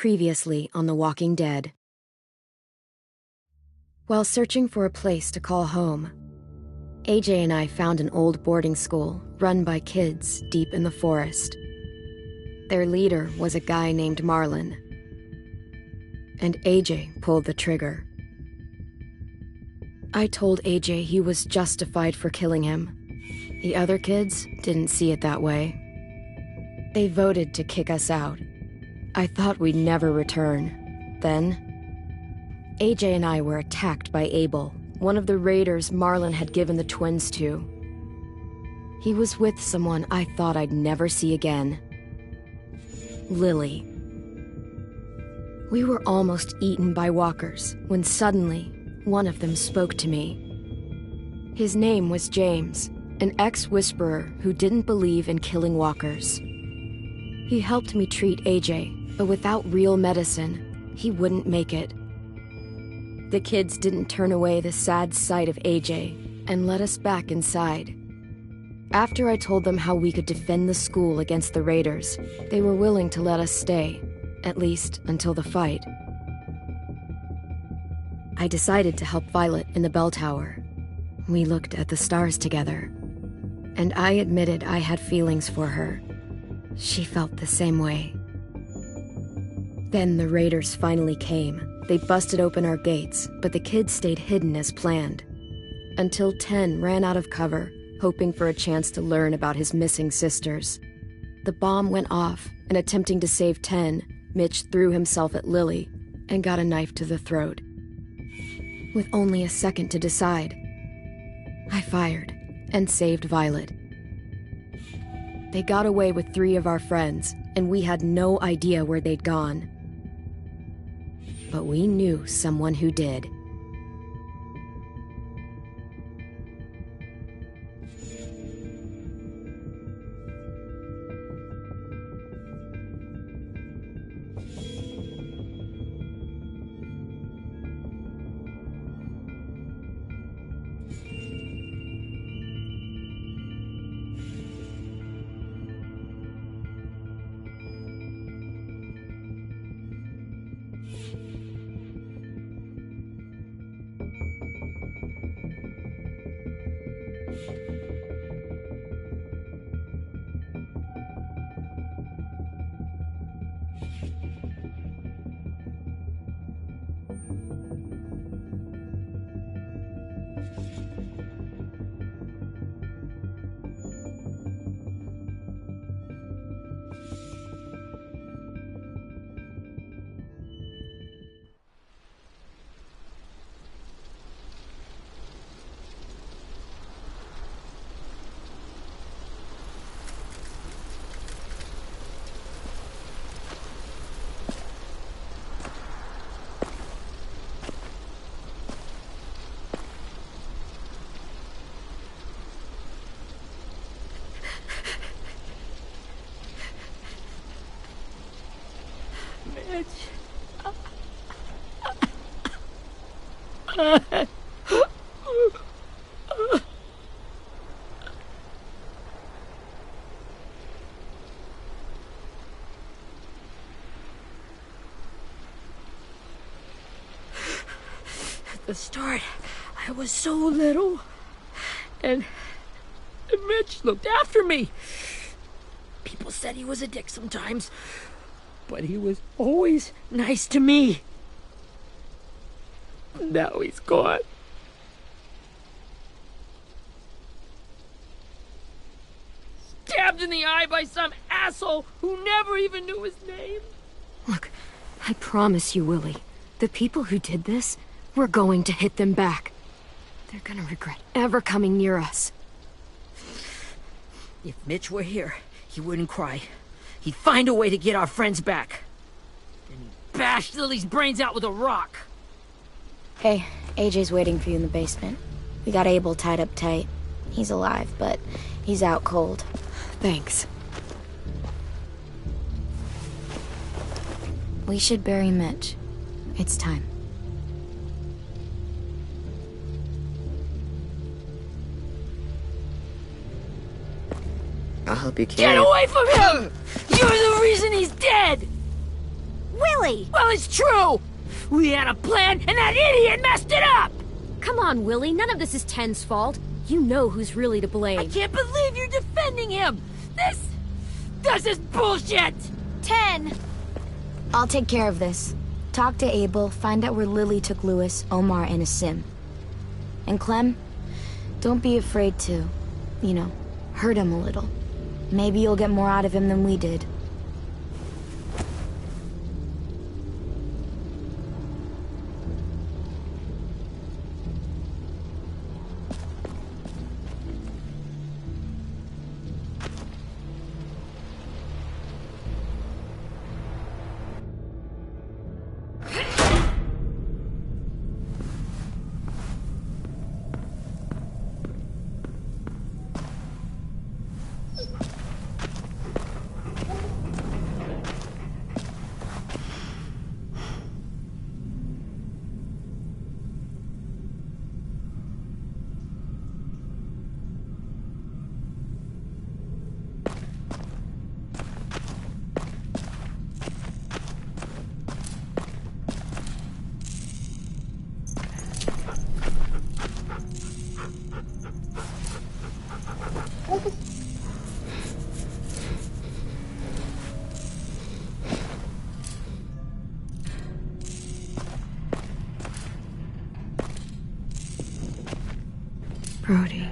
Previously on The Walking Dead. While searching for a place to call home, AJ and I found an old boarding school run by kids deep in the forest. Their leader was a guy named Marlon, and AJ pulled the trigger. I told AJ he was justified for killing him. The other kids didn't see it that way. They voted to kick us out. I thought we'd never return. Then, AJ and I were attacked by Abel, one of the raiders Marlon had given the twins to. He was with someone I thought I'd never see again. Lily. We were almost eaten by walkers when suddenly one of them spoke to me. His name was James, an ex-whisperer who didn't believe in killing walkers. He helped me treat AJ, but without real medicine, he wouldn't make it. The kids didn't turn away the sad sight of AJ and let us back inside. After I told them how we could defend the school against the raiders, they were willing to let us stay, at least until the fight. I decided to help Violet in the bell tower. We looked at the stars together, and I admitted I had feelings for her. She felt the same way. Then the raiders finally came. They busted open our gates, but the kids stayed hidden as planned. Until Ten ran out of cover, hoping for a chance to learn about his missing sisters. The bomb went off, and attempting to save Ten, Mitch threw himself at Lily and got a knife to the throat. With only a second to decide, I fired and saved Violet. They got away with 3 of our friends, and we had no idea where they'd gone. But we knew someone who did. At the start, I was so little, and Mitch looked after me. People said he was a dick sometimes, but he was always nice to me. Now he's gone. Stabbed in the eye by some asshole who never even knew his name. Look, I promise you, Willie, the people who did this, we're going to hit them back. They're gonna regret ever coming near us. If Mitch were here, he wouldn't cry. He'd find a way to get our friends back. Then he'd bash Lily's brains out with a rock. Hey, AJ's waiting for you in the basement. We got Abel tied up tight. He's alive, but he's out cold. Thanks. We should bury Mitch. It's time. I'll help you carry Get away from him! You're the reason he's dead! Willie! Willie! Well, it's true! We had a plan, and that idiot messed it up! Come on, Willie, none of this is Ten's fault. You know who's really to blame. I can't believe you're defending him! This is bullshit! 10! I'll take care of this. Talk to Abel, find out where Lily took Lewis, Omar, and Asim. And Clem, don't be afraid to, hurt him a little. Maybe you'll get more out of him than we did. Brody.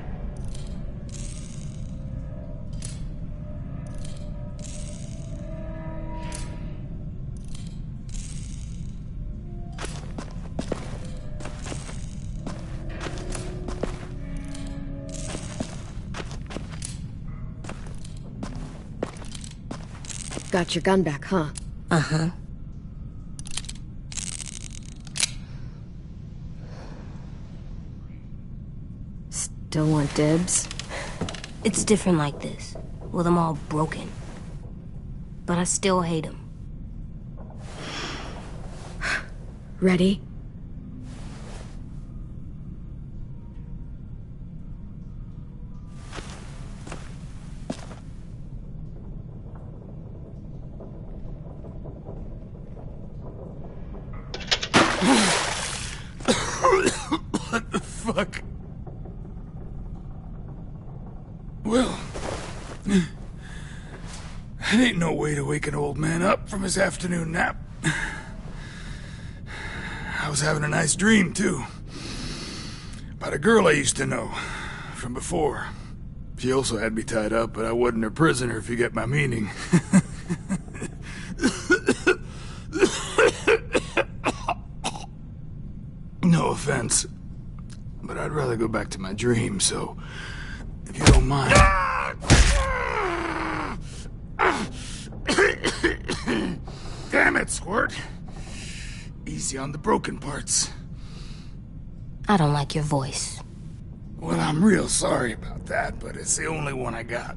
Got your gun back, huh? Uh-huh. Still want dibs? It's different like this, with them all broken. But I still hate him. Ready? What the fuck? Well, that ain't no way to wake an old man up from his afternoon nap. I was having a nice dream, too. About a girl I used to know from before. She also had me tied up, but I wasn't her prisoner, if you get my meaning. No offense, but I'd rather go back to my dream, so if you don't mind. Damn it, Squirt. Easy on the broken parts. I don't like your voice. Well, I'm real sorry about that, but it's the only one I got.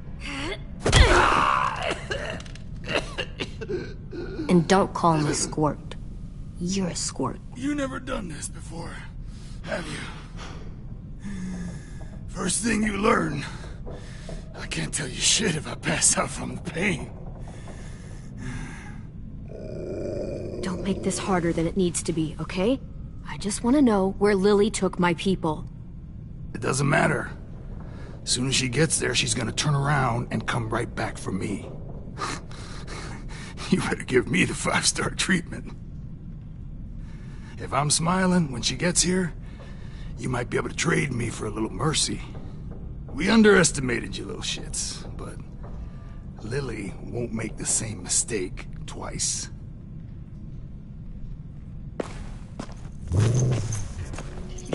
And don't call me Squirt. You're a squirt. You never done this before, have you? First thing you learn, I can't tell you shit if I pass out from the pain. Don't make this harder than it needs to be, okay? I just want to know where Lily took my people. It doesn't matter. As soon as she gets there, she's gonna turn around and come right back for me. You better give me the 5-star treatment. If I'm smiling when she gets here, you might be able to trade me for a little mercy. We underestimated you little shits, but Lily won't make the same mistake twice.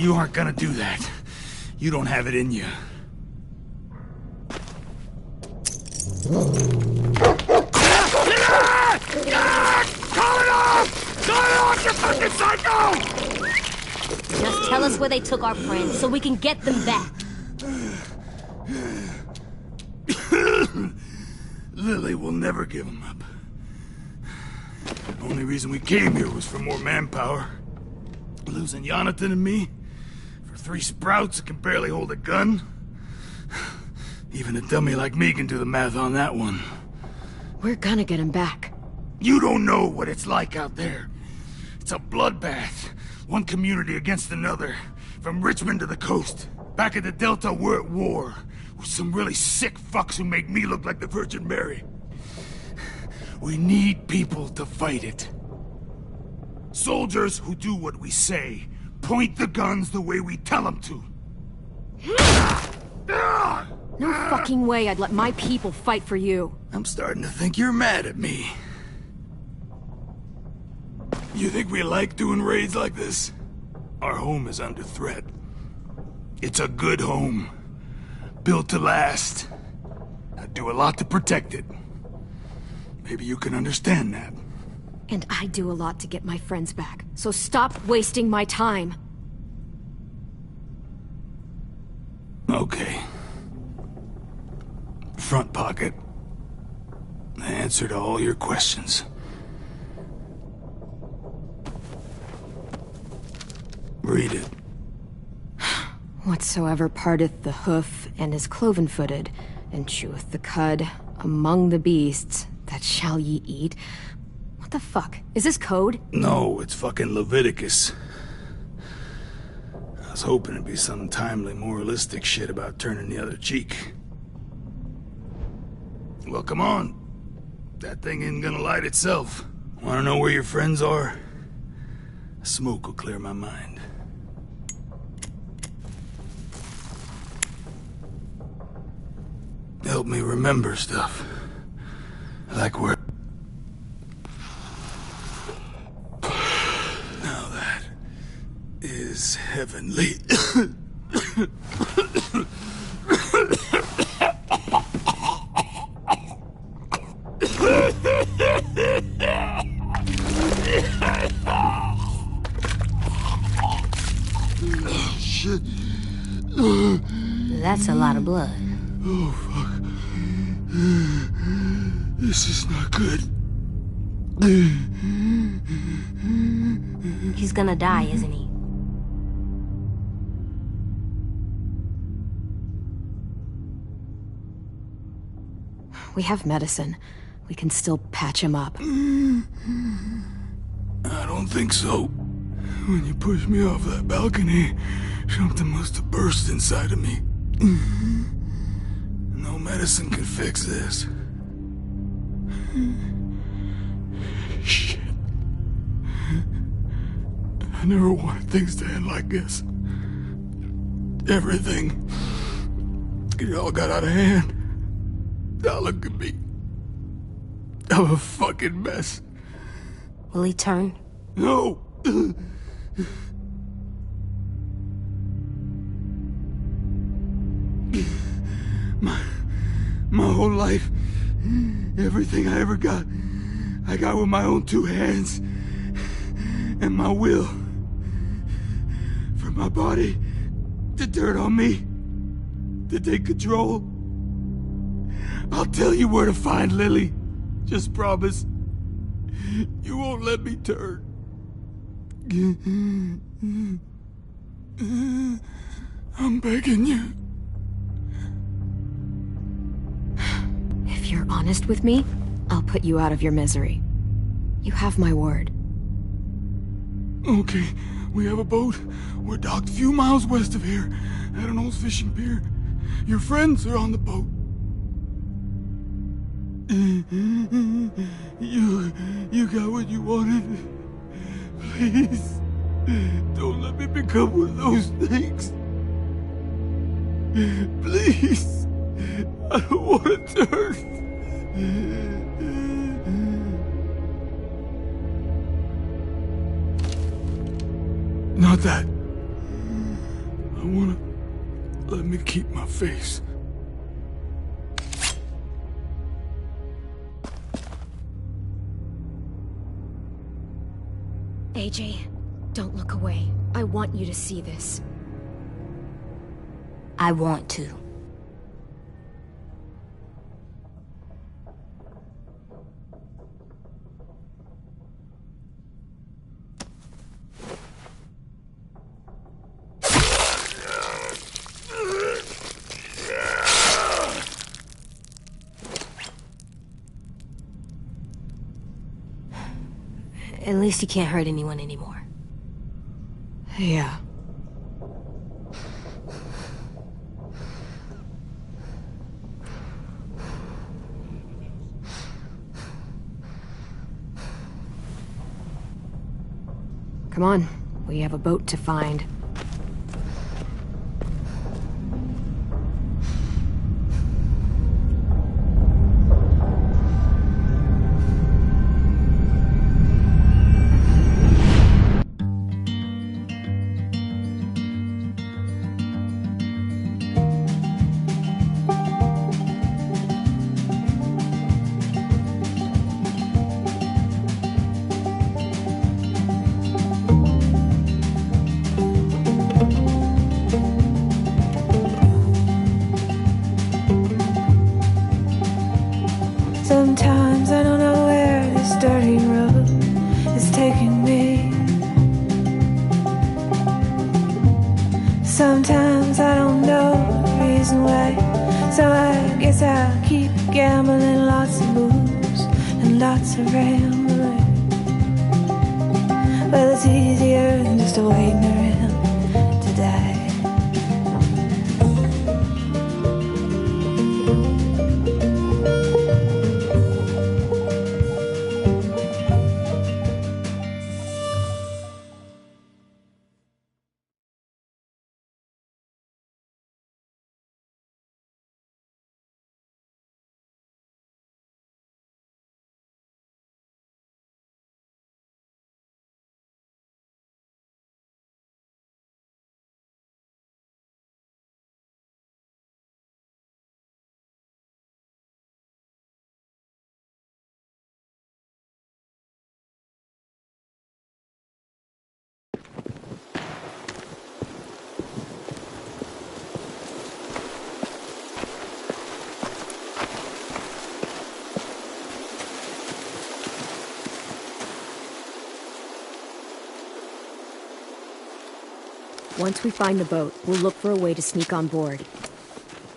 You aren't gonna do that. You don't have it in you. Call it off! Call it off, you fucking psycho! Just tell us where they took our friends so we can get them back. Lily will never give them up. The only reason we came here was for more manpower. Losing Jonathan and me for 3 sprouts that can barely hold a gun. Even a dummy like me can do the math on that one. We're gonna get him back. You don't know what it's like out there. It's a bloodbath. One community against another. From Richmond to the coast. Back at the Delta, we're at war. With some really sick fucks who make me look like the Virgin Mary. We need people to fight it. Soldiers who do what we say. Point the guns the way we tell them to. No fucking way I'd let my people fight for you. I'm starting to think you're mad at me. You think we like doing raids like this? Our home is under threat. It's a good home. Built to last. I do a lot to protect it. Maybe you can understand that. And I do a lot to get my friends back. So stop wasting my time. Okay. Front pocket. The answer to all your questions. Read it. Whatsoever parteth the hoof and is cloven-footed, and cheweth the cud among the beasts, that shall ye eat. What the fuck? Is this code? No, it's fucking Leviticus. I was hoping it'd be some timely, moralistic shit about turning the other cheek. Well, come on. That thing isn't gonna light itself. Wanna know where your friends are? Smoke will clear my mind. Help me remember stuff. Like where... Now that is heavenly. Shit. That's a lot of blood. Oh, fuck. This is not good. He's gonna die, isn't he? We have medicine. We can still patch him up. I don't think so. When you pushed me off that balcony, something must have burst inside of me. No medicine can fix this. Shit. I never wanted things to end like this. Everything. It all got out of hand. Now look at me. I'm a fucking mess. Will he turn? No! My whole life, everything I ever got, I got with my own two hands. And my will. For my body to dirt on me, to take control. I'll tell you where to find Lily. Just promise. You won't let me turn. I'm begging you. If you're honest with me, I'll put you out of your misery. You have my word. Okay, we have a boat. We're docked a few miles west of here, at an old fishing pier. Your friends are on the boat. You got what you wanted. Please, don't let me become one of those things. Please, I don't want to turn. Not that. I wanna let me keep my face. AJ, don't look away. I want you to see this. I want to. At least he can't hurt anyone anymore. Yeah. Come on, we have a boat to find. Sometimes I don't know where this dirty road is taking me. Sometimes I don't know the reason why. So I guess I'll keep gambling, lots of moves and lots of rambling. Well, it's easier than just waiting around to die. Once we find the boat, we'll look for a way to sneak on board.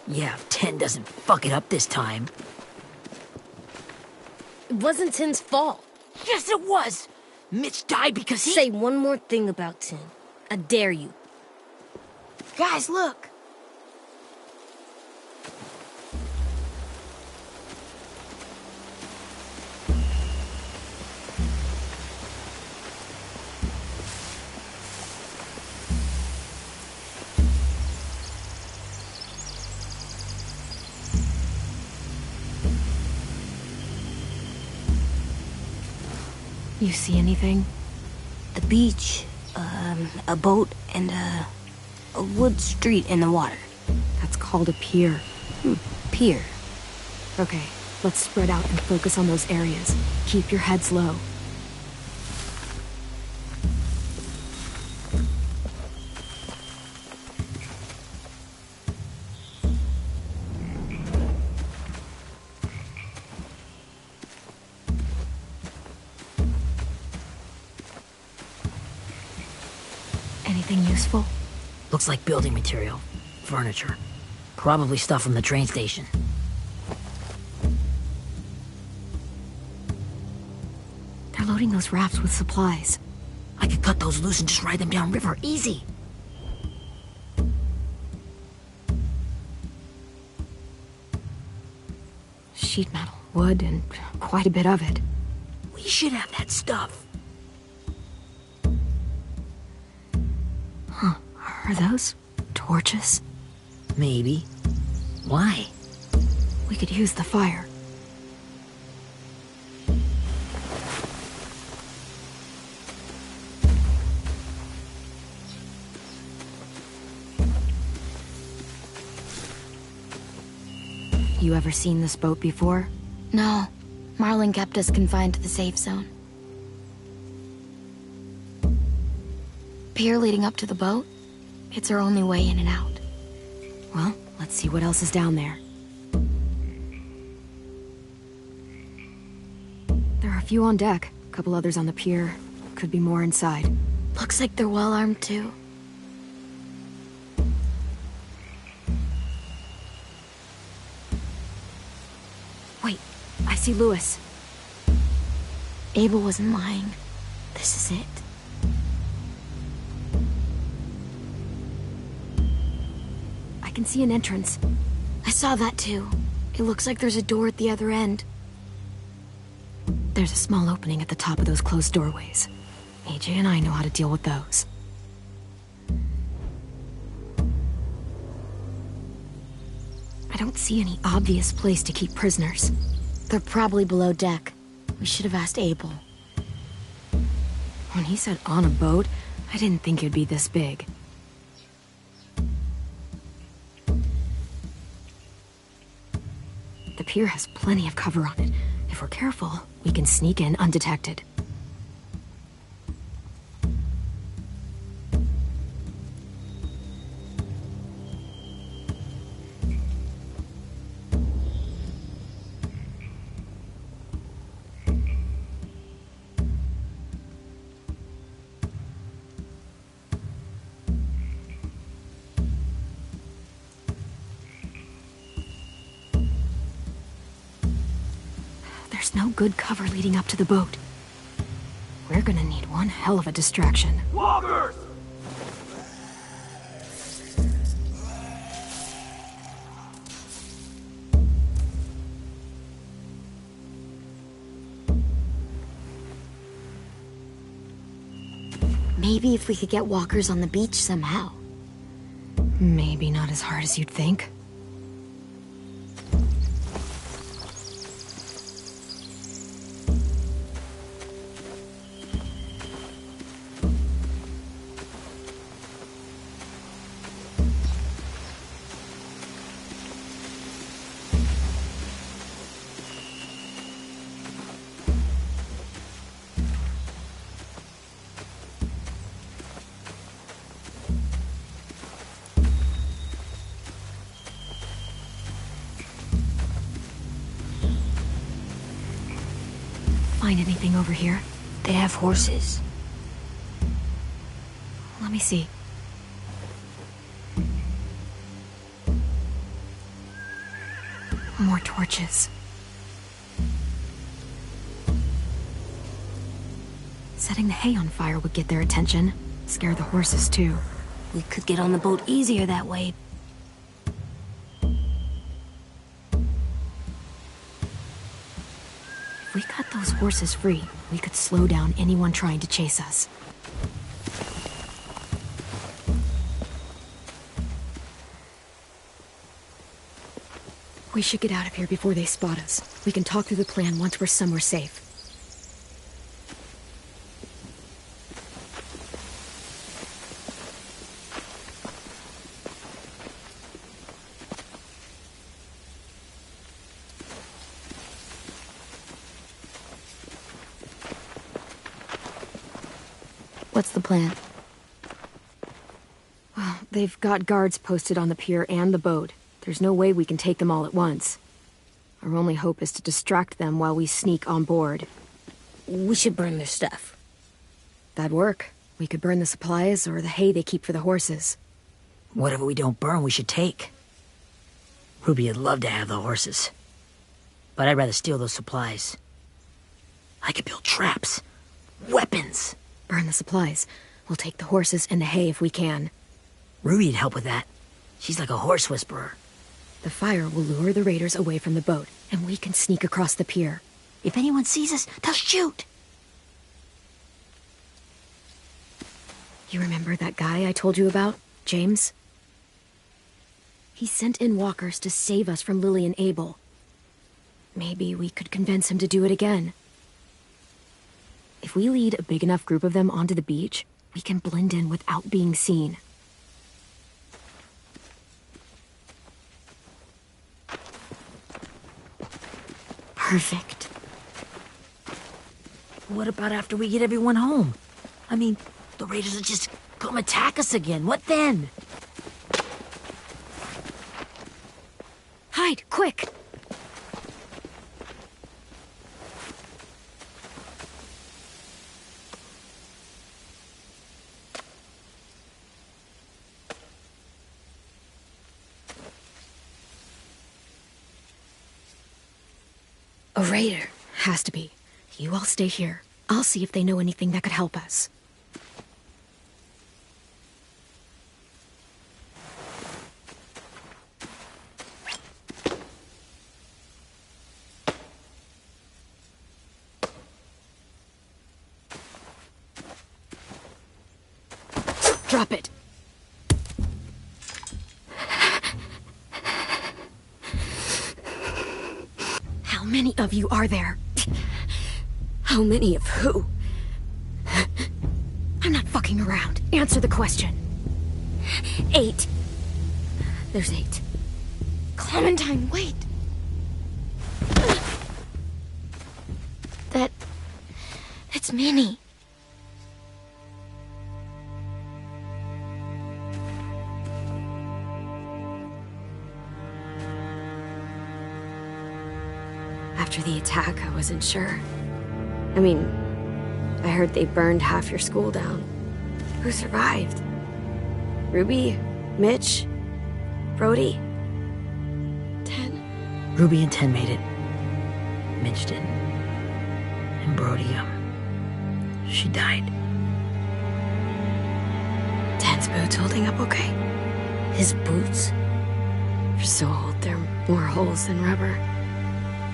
Yeah, if Ten doesn't fuck it up this time. It wasn't Tin's fault. Yes, it was! Mitch died because he— Say one more thing about Tin. I dare you. Guys, look! You see anything? The beach, a boat, and a wood street in the water. That's called a pier. Pier. Okay, let's spread out and focus on those areas. Keep your heads low. Anything useful? Looks like building material. Furniture. Probably stuff from the train station. They're loading those rafts with supplies. I could cut those loose and just ride them downriver. Easy. Sheet metal, wood, and quite a bit of it. We should have that stuff. Are those torches? Maybe. Why? We could use the fire. You ever seen this boat before? No. Marlin kept us confined to the safe zone. Pier leading up to the boat? It's our only way in and out. Well, let's see what else is down there. There are a few on deck, a couple others on the pier. Could be more inside. Looks like they're well armed too. Wait, I see Lewis. Abel wasn't lying. This is it. I can see an entrance. I saw that too. It looks like there's a door at the other end. There's a small opening at the top of those closed doorways. AJ and I know how to deal with those. I don't see any obvious place to keep prisoners. They're probably below deck. We should have asked Abel. When he said on a boat, I didn't think it'd be this big. The pier has plenty of cover on it. If we're careful, we can sneak in undetected. There's no good cover leading up to the boat. We're gonna need one hell of a distraction. Walkers! Maybe if we could get walkers on the beach somehow. Maybe not as hard as you'd think. Find anything over here? They have horses. Let me see. More torches. Setting the hay on fire would get their attention. Scare the horses, too. We could get on the boat easier that way. If we cut those horses free, we could slow down anyone trying to chase us. We should get out of here before they spot us. We can talk through the plan once we're somewhere safe. What's the plan? Well, they've got guards posted on the pier and the boat. There's no way we can take them all at once. Our only hope is to distract them while we sneak on board. We should burn their stuff. That'd work. We could burn the supplies or the hay they keep for the horses. Whatever we don't burn, we should take. Ruby'd love to have the horses. But I'd rather steal those supplies. I could build traps. Weapons. Burn the supplies. We'll take the horses and the hay if we can. Ruby'd help with that. She's like a horse whisperer. The fire will lure the raiders away from the boat, and we can sneak across the pier. If anyone sees us, they'll shoot. You remember that guy I told you about, James? He sent in walkers to save us from Lily and Abel. Maybe we could convince him to do it again. If we lead a big enough group of them onto the beach, we can blend in without being seen. Perfect. What about after we get everyone home? I mean, the raiders will just come attack us again. What then? Hide, quick! A raider. Has to be. You all stay here. I'll see if they know anything that could help us. Drop it. How many of you are there? How many of who? I'm not fucking around. Answer the question. 8. There's 8. Clementine, wait. That's Minnie. After the attack, I wasn't sure. I mean, I heard they burned half your school down. Who survived? Ruby? Mitch? Brody? 10? Ruby and 10 made it. Mitch didn't. And Brody, she died. 10's boots holding up okay? His boots? They're so old, there are more holes than rubber.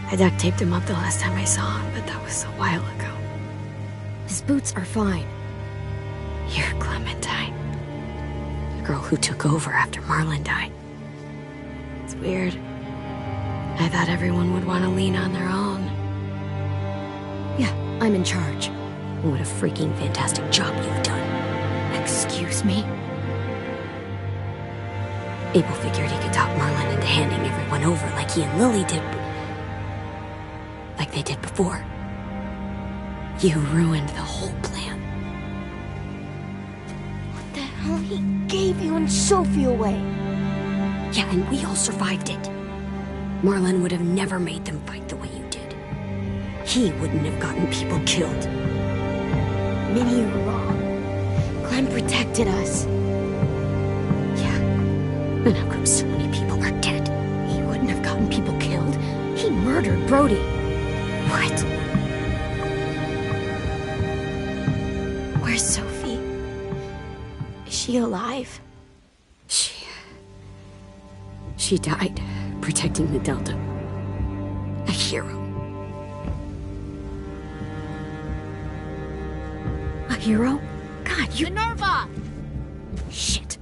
I duct taped him up the last time I saw him, but that was a while ago. His boots are fine. You're Clementine. The girl who took over after Marlon died. It's weird. I thought everyone would want to lean on their own. Yeah, I'm in charge. What a freaking fantastic job you've done. Excuse me? Abel figured he could talk Marlon into handing everyone over like he and Lily did. Like they did before. You ruined the whole plan. What the hell? He gave you and Sophie away. Yeah, and we all survived it. Marlon would have never made them fight the way you did. He wouldn't have gotten people killed. Minnie, you're wrong. Clem protected us. Yeah. And how come so many people are dead? He wouldn't have gotten people killed. He murdered Brody. What? Where's Sophie? Is she alive? She died protecting the Delta. A hero. A hero? God, you... Minerva! Shit.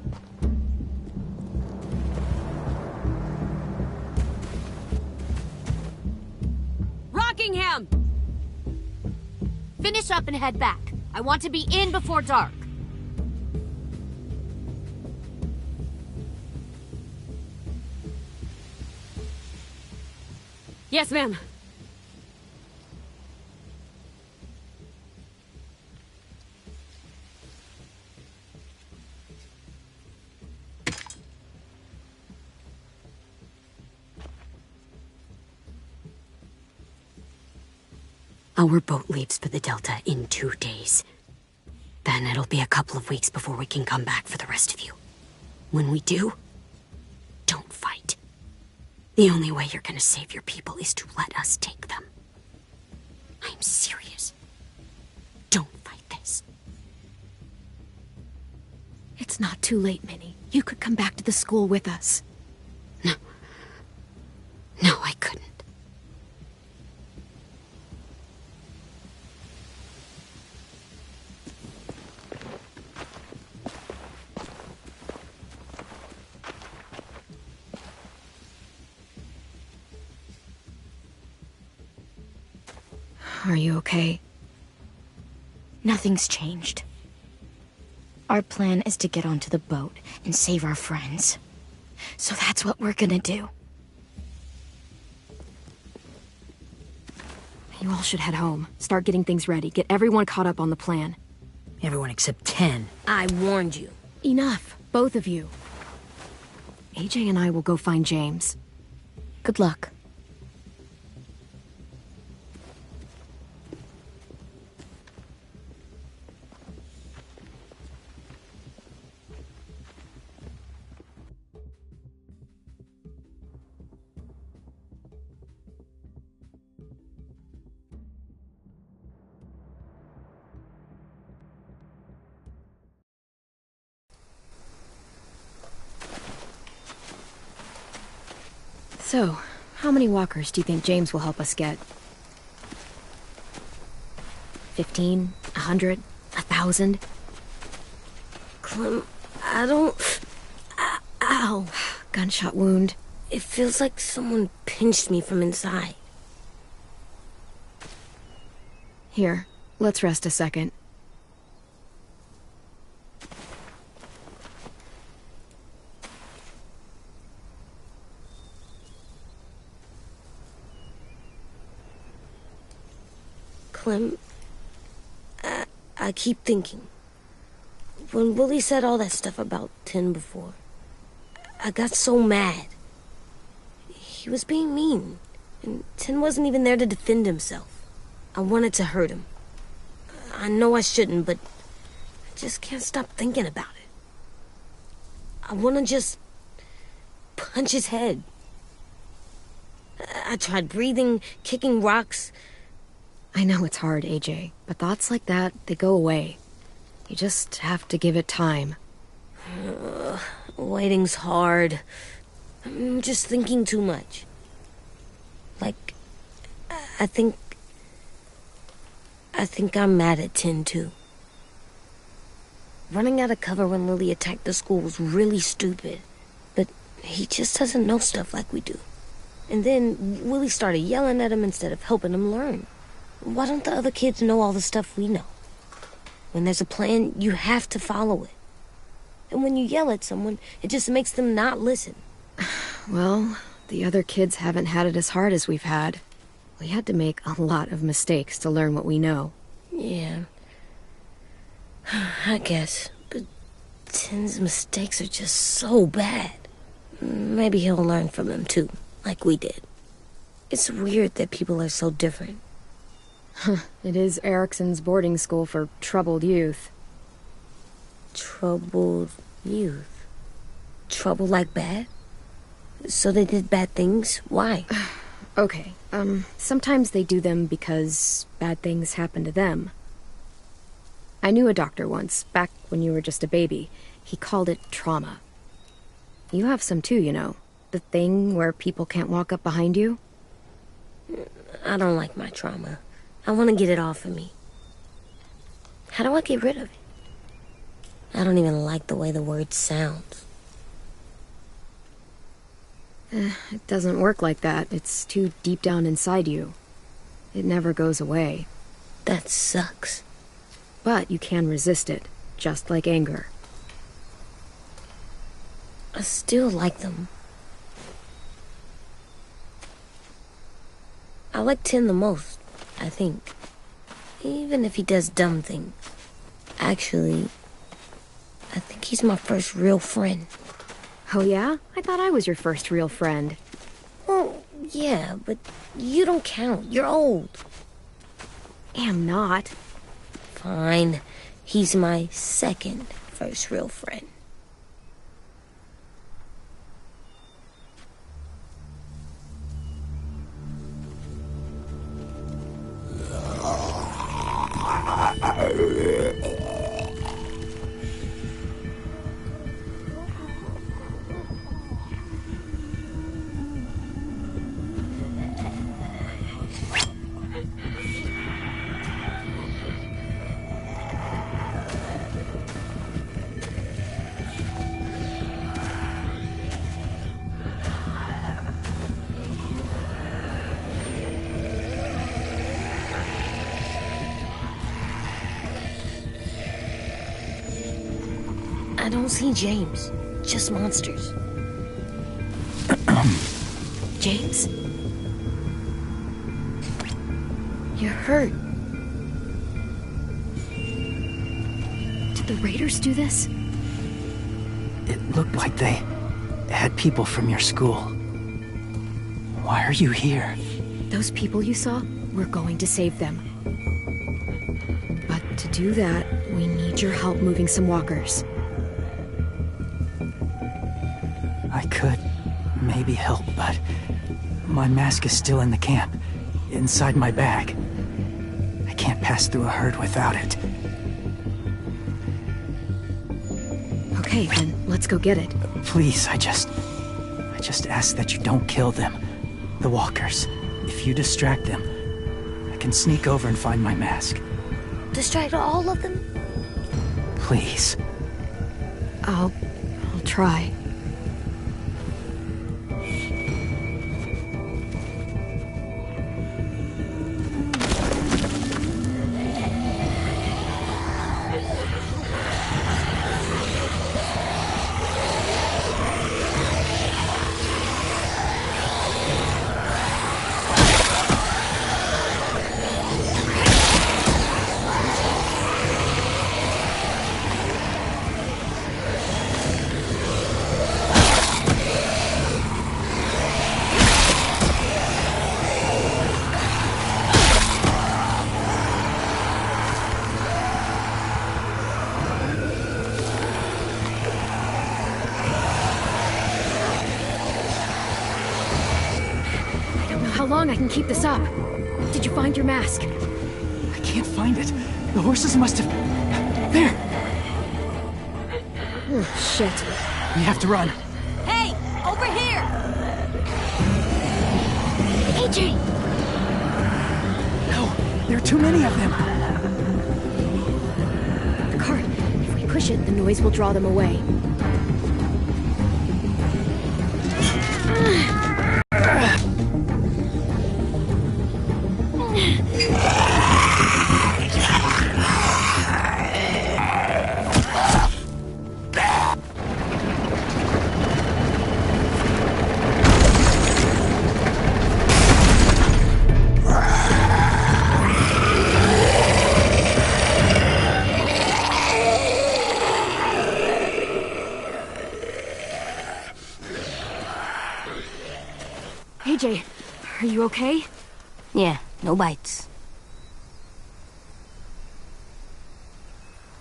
Rockingham! Finish up and head back. I want to be in before dark. Yes, ma'am. Our boat leaves for the Delta in 2 days. Then it'll be a couple of weeks before we can come back for the rest of you. When we do, don't fight. The only way you're gonna save your people is to let us take them. I'm serious. Don't fight this. It's not too late, Minnie. You could come back to the school with us. No. No, I couldn't. Are you okay? Nothing's changed. Our plan is to get onto the boat and save our friends. So that's what we're gonna do. You all should head home. Start getting things ready. Get everyone caught up on the plan. Everyone except 10. I warned you. Enough, both of you. AJ and I will go find James. Good luck. So, how many walkers do you think James will help us get? 15? 100? 1,000? Clem, I don't... Ow. Gunshot wound. It feels like someone pinched me from inside. Here, let's rest a second. Clem, I keep thinking. When Willie said all that stuff about Tin before, I got so mad. He was being mean, and Tin wasn't even there to defend himself. I wanted to hurt him. I know I shouldn't, but I just can't stop thinking about it. I want to just punch his head. I tried breathing, kicking rocks. I know it's hard, AJ, but thoughts like that, they go away. You just have to give it time. Waiting's hard. I'm just thinking too much. Like, I think I'm mad at Tin, too. Running out of cover when Lily attacked the school was really stupid. But he just doesn't know stuff like we do. And then Willie started yelling at him instead of helping him learn. Why don't the other kids know all the stuff we know? When there's a plan, you have to follow it. And when you yell at someone, it just makes them not listen. Well, the other kids haven't had it as hard as we've had. We had to make a lot of mistakes to learn what we know. Yeah. I guess. But Tin's mistakes are just so bad. Maybe he'll learn from them too, like we did. It's weird that people are so different. It is Erickson's boarding school for troubled youth. Troubled youth? Trouble like bad? So they did bad things? Why? Okay, sometimes they do them because bad things happen to them. I knew a doctor once, back when you were just a baby. He called it trauma. You have some too, you know. The thing where people can't walk up behind you. I don't like my trauma. I want to get it off of me. How do I get rid of it? I don't even like the way the word sounds. It doesn't work like that. It's too deep down inside you. It never goes away. That sucks. But you can resist it, just like anger. I still like them. I like Tin the most, I think. Even if he does dumb things. Actually, I think he's my first real friend. Oh yeah? I thought I was your first real friend. Well, yeah, but you don't count. You're old. Am not. Fine. He's my second first real friend. I don't see James, just monsters. James? You're hurt. Did the Raiders do this? It looked like they had people from your school. Why are you here? Those people you saw, we're going to save them. But to do that, we need your help moving some walkers. I could maybe help, but my mask is still in the camp, inside my bag. I can't pass through a herd without it. Okay, then let's go get it. Please, I just ask that you don't kill them. the walkers. If you distract them, I can sneak over and find my mask. Distract all of them? Please. I'll try. How long I can keep this up? Did you find your mask? I can't find it. The horses must have... There! Oh, shit. We have to run. Hey! Over here! AJ! No, there are too many of them. The cart. If we push it, the noise will draw them away. AJ, are you okay? Yeah, no bites.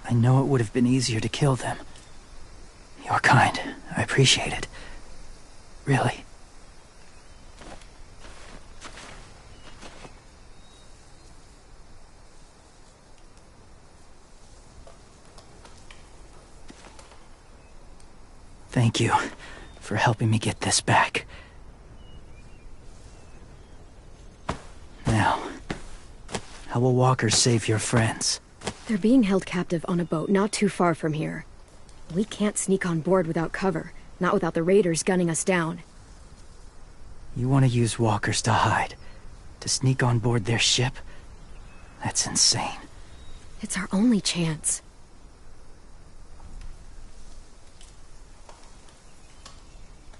I know it would have been easier to kill them. You're kind. I appreciate it. Really. Thank you for helping me get this back. Now, how will walkers save your friends? They're being held captive on a boat not too far from here. We can't sneak on board without cover, not without the raiders gunning us down. You want to use walkers to hide? To sneak on board their ship? That's insane. It's our only chance.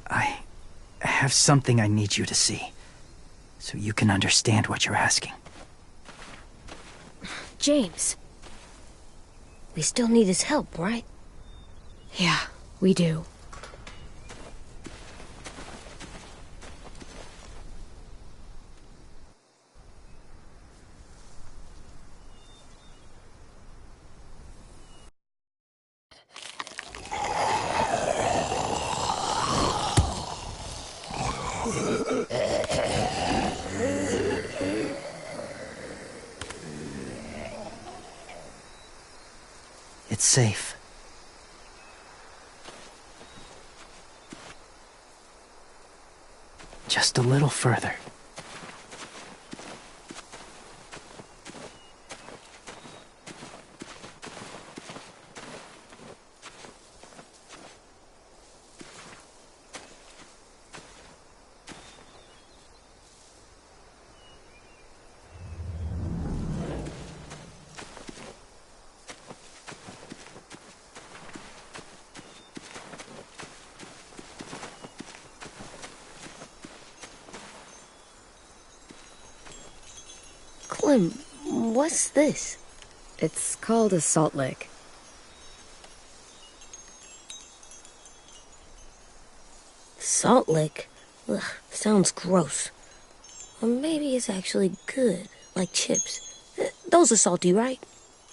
I have something I need you to see, so you can understand what you're asking. James. We still need his help, right? Yeah, we do. It's safe. Just a little further. Clem, what's this? It's called a salt lick. Salt lick? Ugh, sounds gross. Or maybe it's actually good, like chips. Those are salty, right?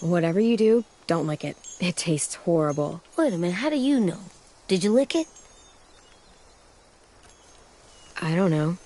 Whatever you do, don't lick it. It tastes horrible. Wait a minute, how do you know? Did you lick it? I don't know.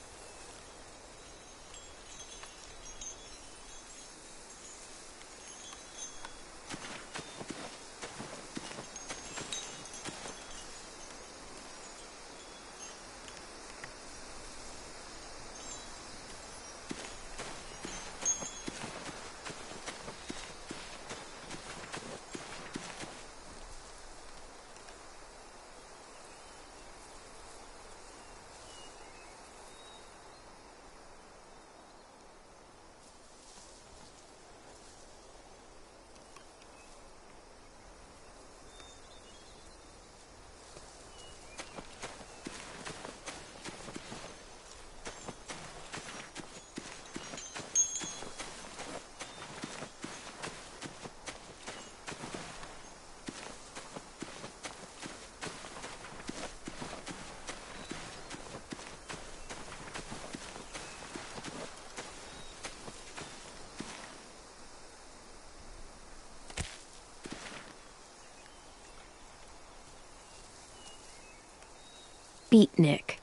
beatnik.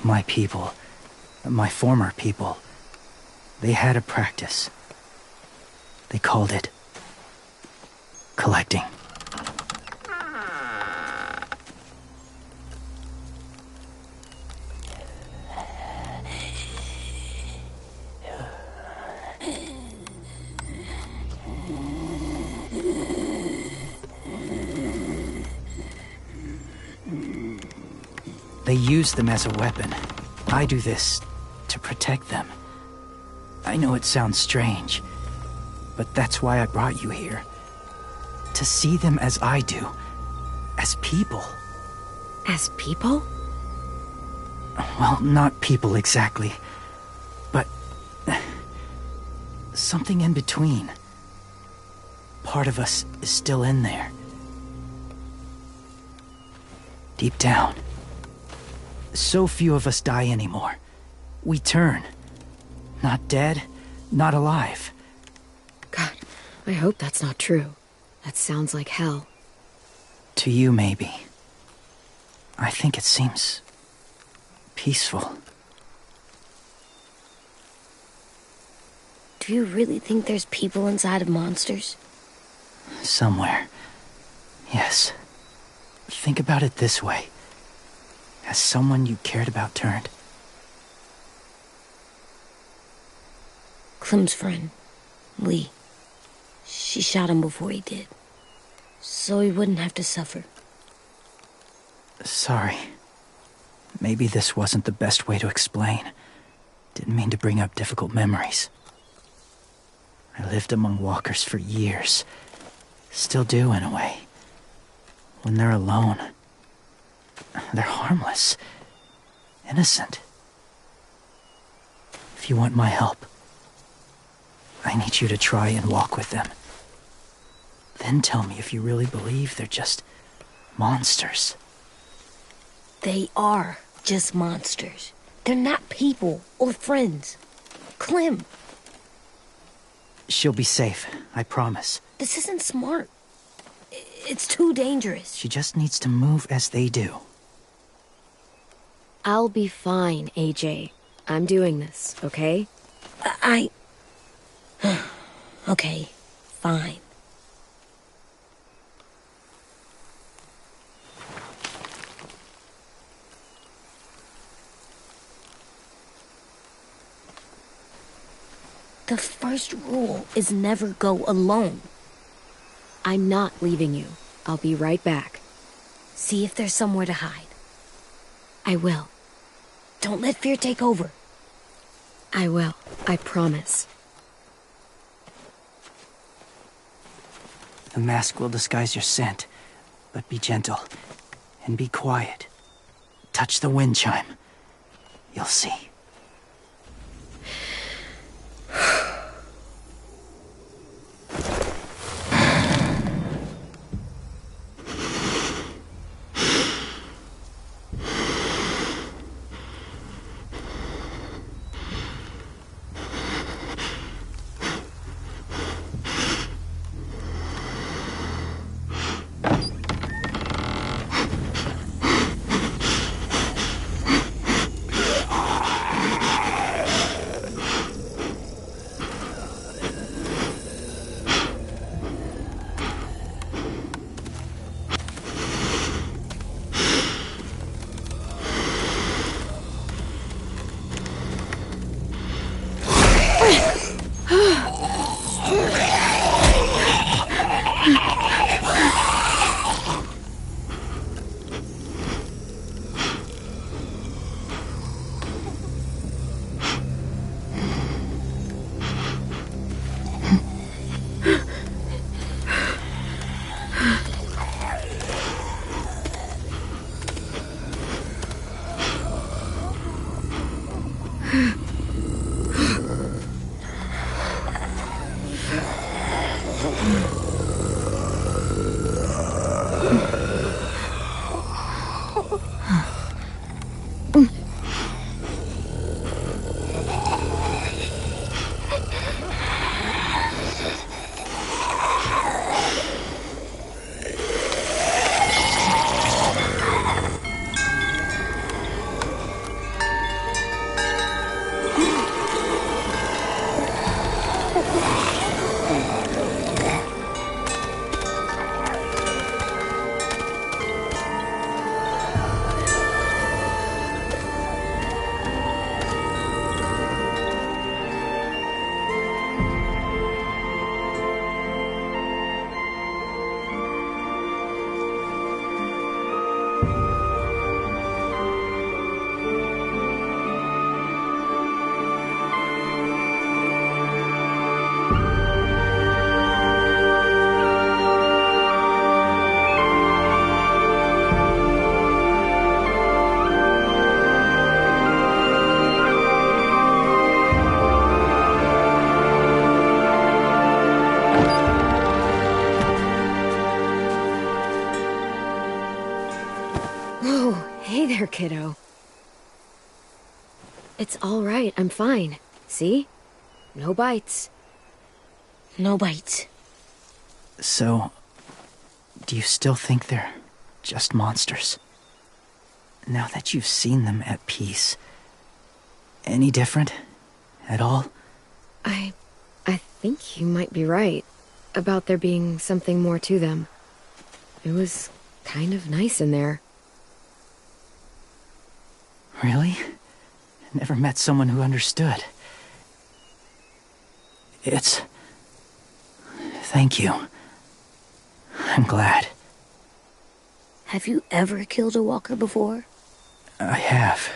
My people, my former people, they had a practice. They called it collecting. They use them as a weapon. I do this to protect them. I know it sounds strange, but that's why I brought you here. To see them as I do. As people. As people? Well, not people exactly, but something in between. Part of us is still in there. Deep down. So few of us die anymore. We turn. Not dead, not alive. God, I hope that's not true. That sounds like hell. To you, maybe. I think it seems peaceful. Do you really think there's people inside of monsters? Somewhere. Yes. Think about it this way. Has someone you cared about turned? Clem's friend, Lee. She shot him before he did. So he wouldn't have to suffer. Sorry. Maybe this wasn't the best way to explain. Didn't mean to bring up difficult memories. I lived among walkers for years. Still do, in a way. When they're alone, they're harmless. Innocent. If you want my help, I need you to try and walk with them. Then tell me if you really believe they're just monsters. They are just monsters. They're not people or friends. Clem. She'll be safe, I promise. This isn't smart. It's too dangerous. She just needs to move as they do. I'll be fine, AJ. I'm doing this, okay? Okay, fine. The first rule is never go alone. I'm not leaving you. I'll be right back. See if there's somewhere to hide. I will. Don't let fear take over. I will. I promise. The mask will disguise your scent, but be gentle and be quiet. Touch the wind chime. You'll see. Whoa, hey there, kiddo. It's all right, I'm fine. See? No bites. No bites. So, do you still think they're just monsters? Now that you've seen them at peace, any different? At all? I think you might be right about there being something more to them. It was kind of nice in there. Really? Never met someone who understood. Thank you. I'm glad. Have you ever killed a walker before? I have.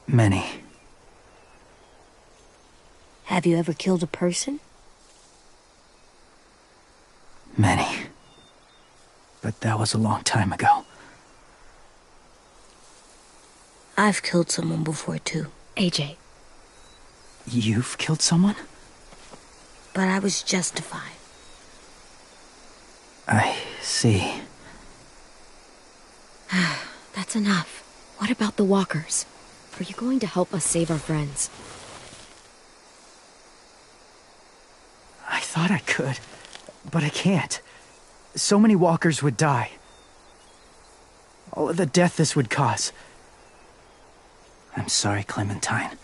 Many. Have you ever killed a person? Many. But that was a long time ago. I've killed someone before, too. AJ. You've killed someone? But I was justified. I see. That's enough. What about the walkers? Are you going to help us save our friends? I thought I could, but I can't. So many walkers would die. All of the death this would cause. I'm sorry, Clementine,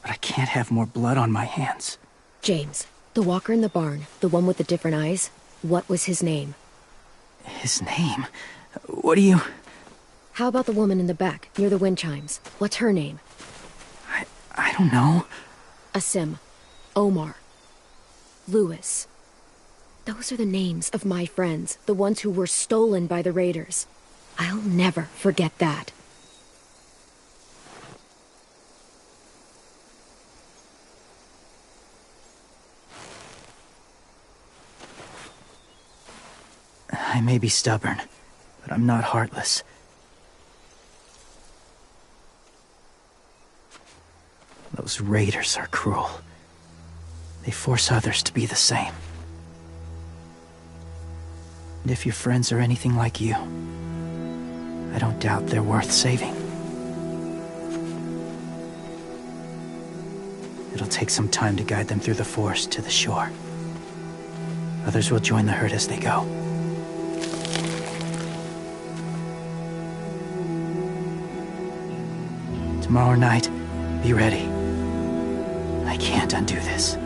but I can't have more blood on my hands. James, the walker in the barn, the one with the different eyes, what was his name? His name? What do you... How about the woman in the back, near the wind chimes? What's her name? I don't know. Asim. Omar. Lewis. Those are the names of my friends, the ones who were stolen by the raiders. I'll never forget that. I may be stubborn, but I'm not heartless. Those raiders are cruel. They force others to be the same. And if your friends are anything like you, I don't doubt they're worth saving. It'll take some time to guide them through the forest to the shore. Others will join the herd as they go. Tomorrow night, be ready. I can't undo this.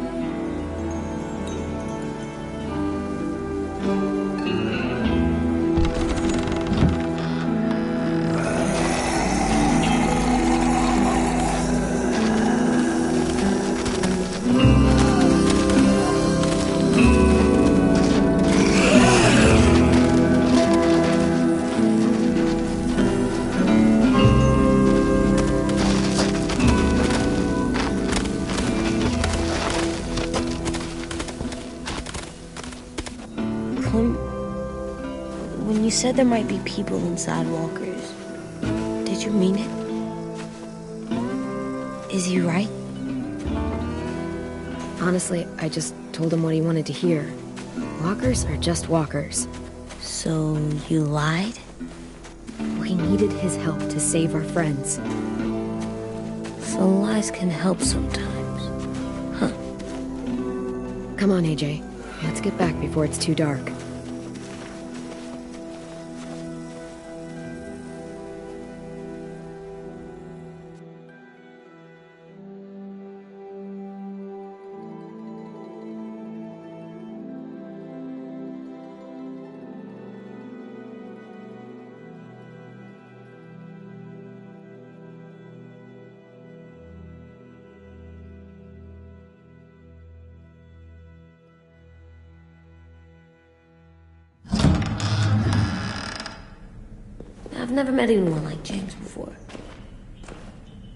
When you said there might be people inside walkers, did you mean it? Is he right? Honestly, I just told him what he wanted to hear. Walkers are just walkers. So you lied? We needed his help to save our friends. So lies can help sometimes, huh? Come on, AJ. Let's get back before it's too dark. I've never met anyone like James before.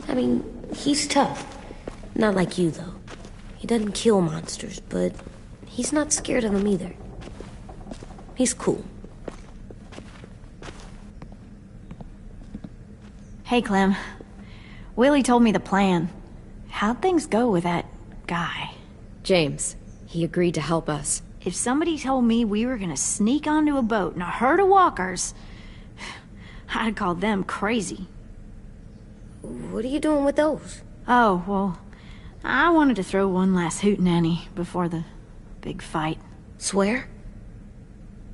I mean, he's tough. Not like you, though. He doesn't kill monsters, but he's not scared of them either. He's cool. Hey, Clem. Willie told me the plan. How'd things go with that guy? James. He agreed to help us. If somebody told me we were gonna sneak onto a boat in a herd of walkers, I'd call them crazy. What are you doing with those? Oh, well, I wanted to throw one last hootenanny before the big fight. Swear?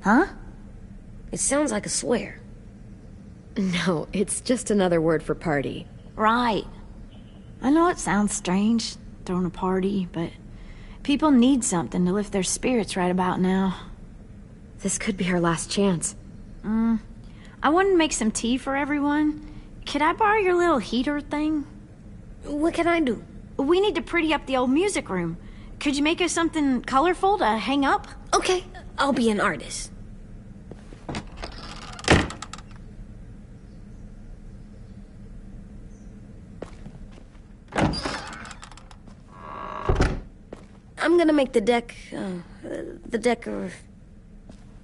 Huh? It sounds like a swear. No, it's just another word for party. Right. I know it sounds strange, throwing a party, but people need something to lift their spirits right about now. This could be our last chance. I wanted to make some tea for everyone. Could I borrow your little heater thing? What can I do? We need to pretty up the old music room. Could you make us something colorful to hang up? Okay, I'll be an artist. I'm gonna make the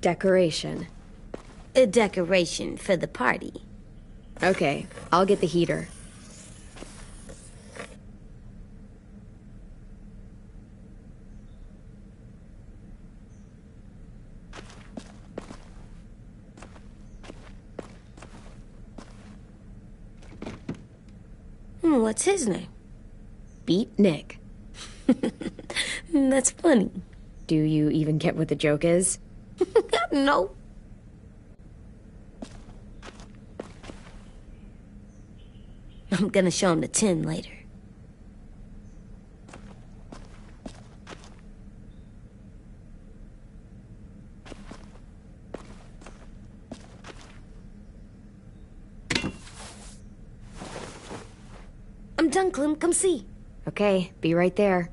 Decoration. a decoration for the party. Okay, I'll get the heater. What's his name? Beat Nick. That's funny. Do you even get what the joke is? No. I'm gonna show him the tin later. I'm done, Clem. Come see. Okay, be right there.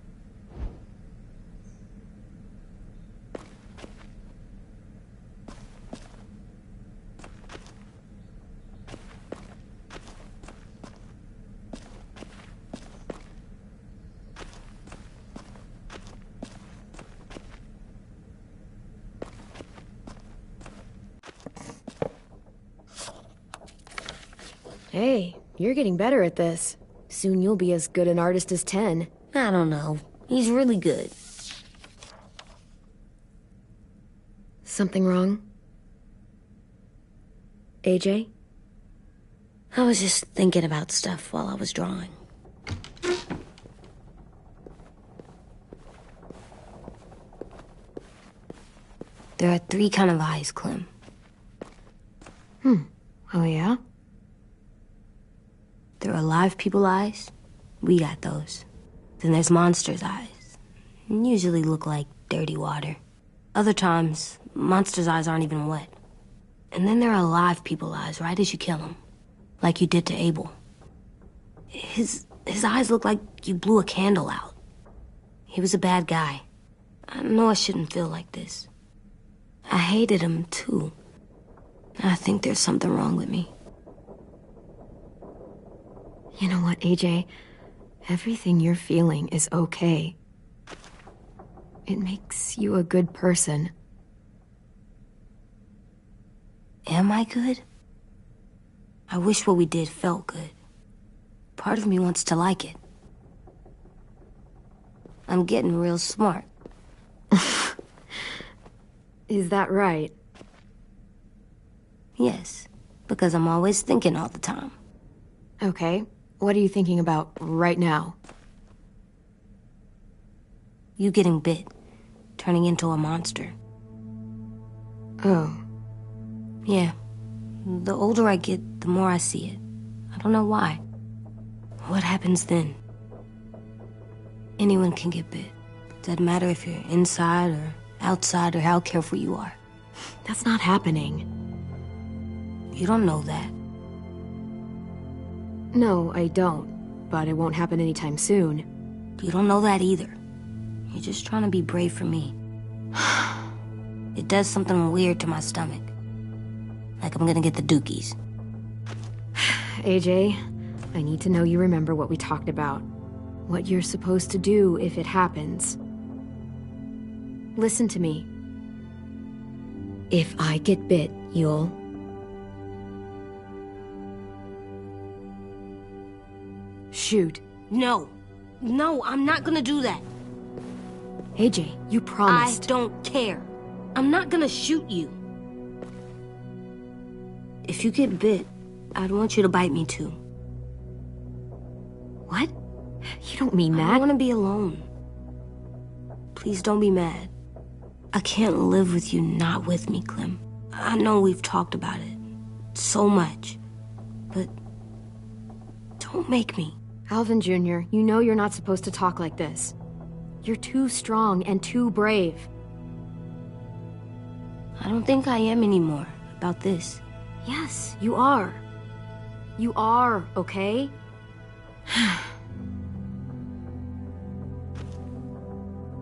Hey, you're getting better at this. Soon you'll be as good an artist as 10. I don't know. He's really good. Something wrong? AJ? I was just thinking about stuff while I was drawing. There are 3 kinds of eyes, Clem. Oh, yeah? There are alive people eyes. We got those. Then there's monsters' eyes. Usually look like dirty water. Other times, monsters' eyes aren't even wet. And then there are alive people eyes right as you kill them. Like you did to Abel. His eyes look like you blew a candle out. He was a bad guy. I know I shouldn't feel like this. I hated him, too. I think there's something wrong with me. You know what, AJ? Everything you're feeling is okay. It makes you a good person. Am I good? I wish what we did felt good. Part of me wants to like it. I'm getting real smart. Is that right? Yes, because I'm always thinking all the time. Okay, what are you thinking about right now? You getting bit, turning into a monster. Oh. Yeah. The older I get, the more I see it. I don't know why. What happens then? Anyone can get bit. Doesn't matter if you're inside or outside or how careful you are. That's not happening. You don't know that. No, I don't. But it won't happen anytime soon. You don't know that either. You're just trying to be brave for me. It does something weird to my stomach. Like I'm gonna get the dookies. AJ, I need to know you remember what we talked about. What you're supposed to do if it happens. Listen to me. If I get bit, you'll... shoot. No. No, I'm not gonna do that. AJ, you promised. I don't care. I'm not gonna shoot you. If you get bit, I'd want you to bite me too. What? You don't mean that. I want to be alone. Please don't be mad. I can't live with you not with me, Clem. I know we've talked about it so much, but don't make me. Alvin Jr., you know you're not supposed to talk like this. You're too strong and too brave. I don't think I am anymore about this. Yes, you are. You are, okay?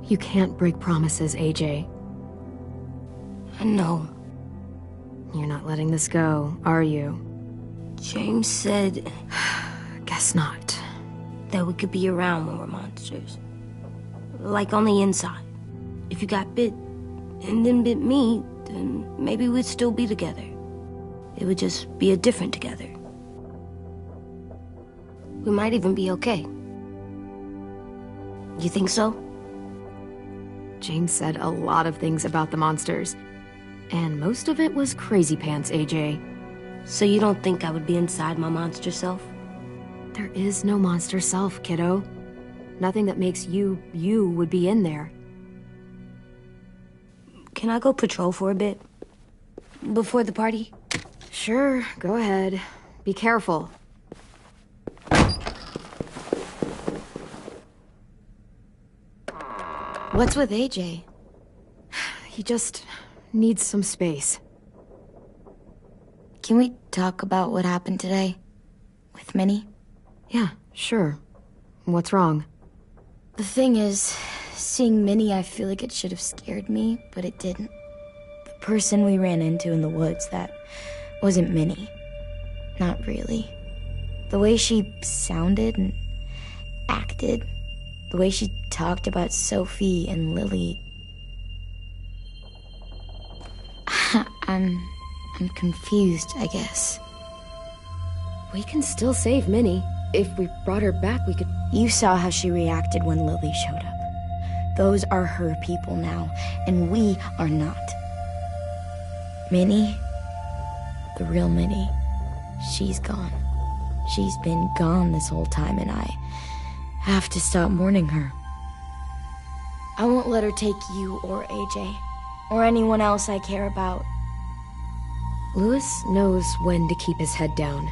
You can't break promises, AJ. I know. You're not letting this go, are you? James said... Guess not. That we could be around when we're monsters. Like on the inside. If you got bit and then bit me, then maybe we'd still be together. It would just be a different together. We might even be okay. You think so? James said a lot of things about the monsters. And most of it was crazy pants, AJ. So you don't think I would be inside my monster self? There is no monster self, kiddo. Nothing that makes you, you would be in there. Can I go patrol for a bit? Before the party? Sure, go ahead. Be careful. What's with AJ? He just needs some space. Can we talk about what happened today? With Minnie? Yeah, sure. What's wrong? The thing is, seeing Minnie, I feel like it should have scared me, but it didn't. The person we ran into in the woods, that wasn't Minnie. Not really. The way she sounded and acted, the way she talked about Sophie and Lily. I'm confused, I guess. We can still save Minnie. If we brought her back, we could... You saw how she reacted when Lily showed up. Those are her people now, and we are not. Minnie, the real Minnie, she's gone. She's been gone this whole time, and I have to stop mourning her. I won't let her take you or AJ, or anyone else I care about. Louis knows when to keep his head down.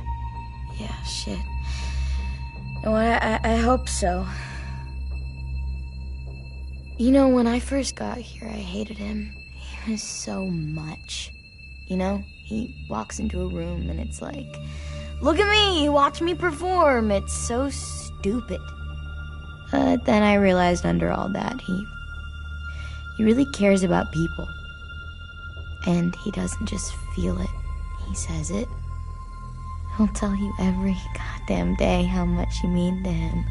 Yeah, shit. No, I hope so. You know, when I first got here, I hated him. He was so much. You know, he walks into a room and it's like, look at me, watch me perform. It's so stupid. Then I realized under all that, he really cares about people. And he doesn't just feel it, he says it. He'll tell you every goddamn day how much you mean to him.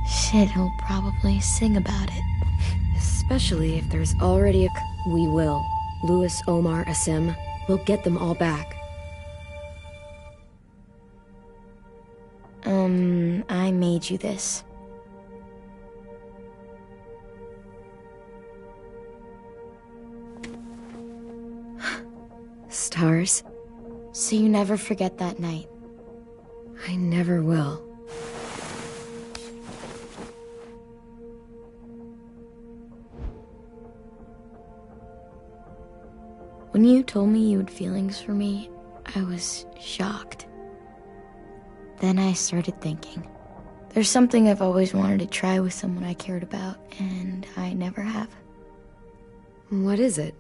Shit, he'll probably sing about it. Especially if there's already a... We will. Louis, Omar, Asim. We'll get them all back. I made you this. Stars? So you never forget that night. I never will. When you told me you had feelings for me, I was shocked. Then I started thinking. There's something I've always wanted to try with someone I cared about, and I never have. What is it?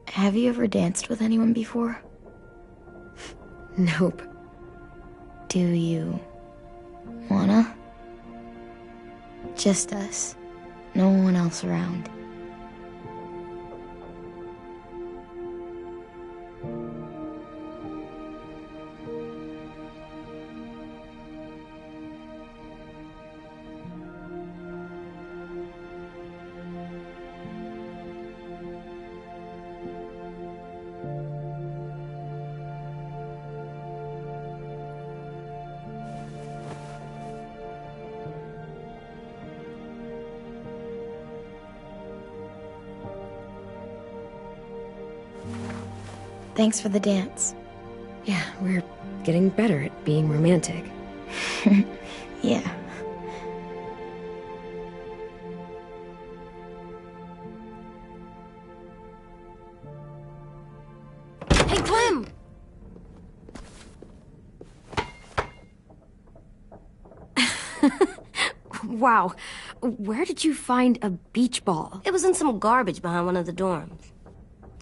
Have you ever danced with anyone before? Nope. Do you wanna? Just us. No one else around. Thanks for the dance. Yeah, we're getting better at being romantic. Yeah. Hey, Clem! Wow, where did you find a beach ball? It was in some garbage behind one of the dorms.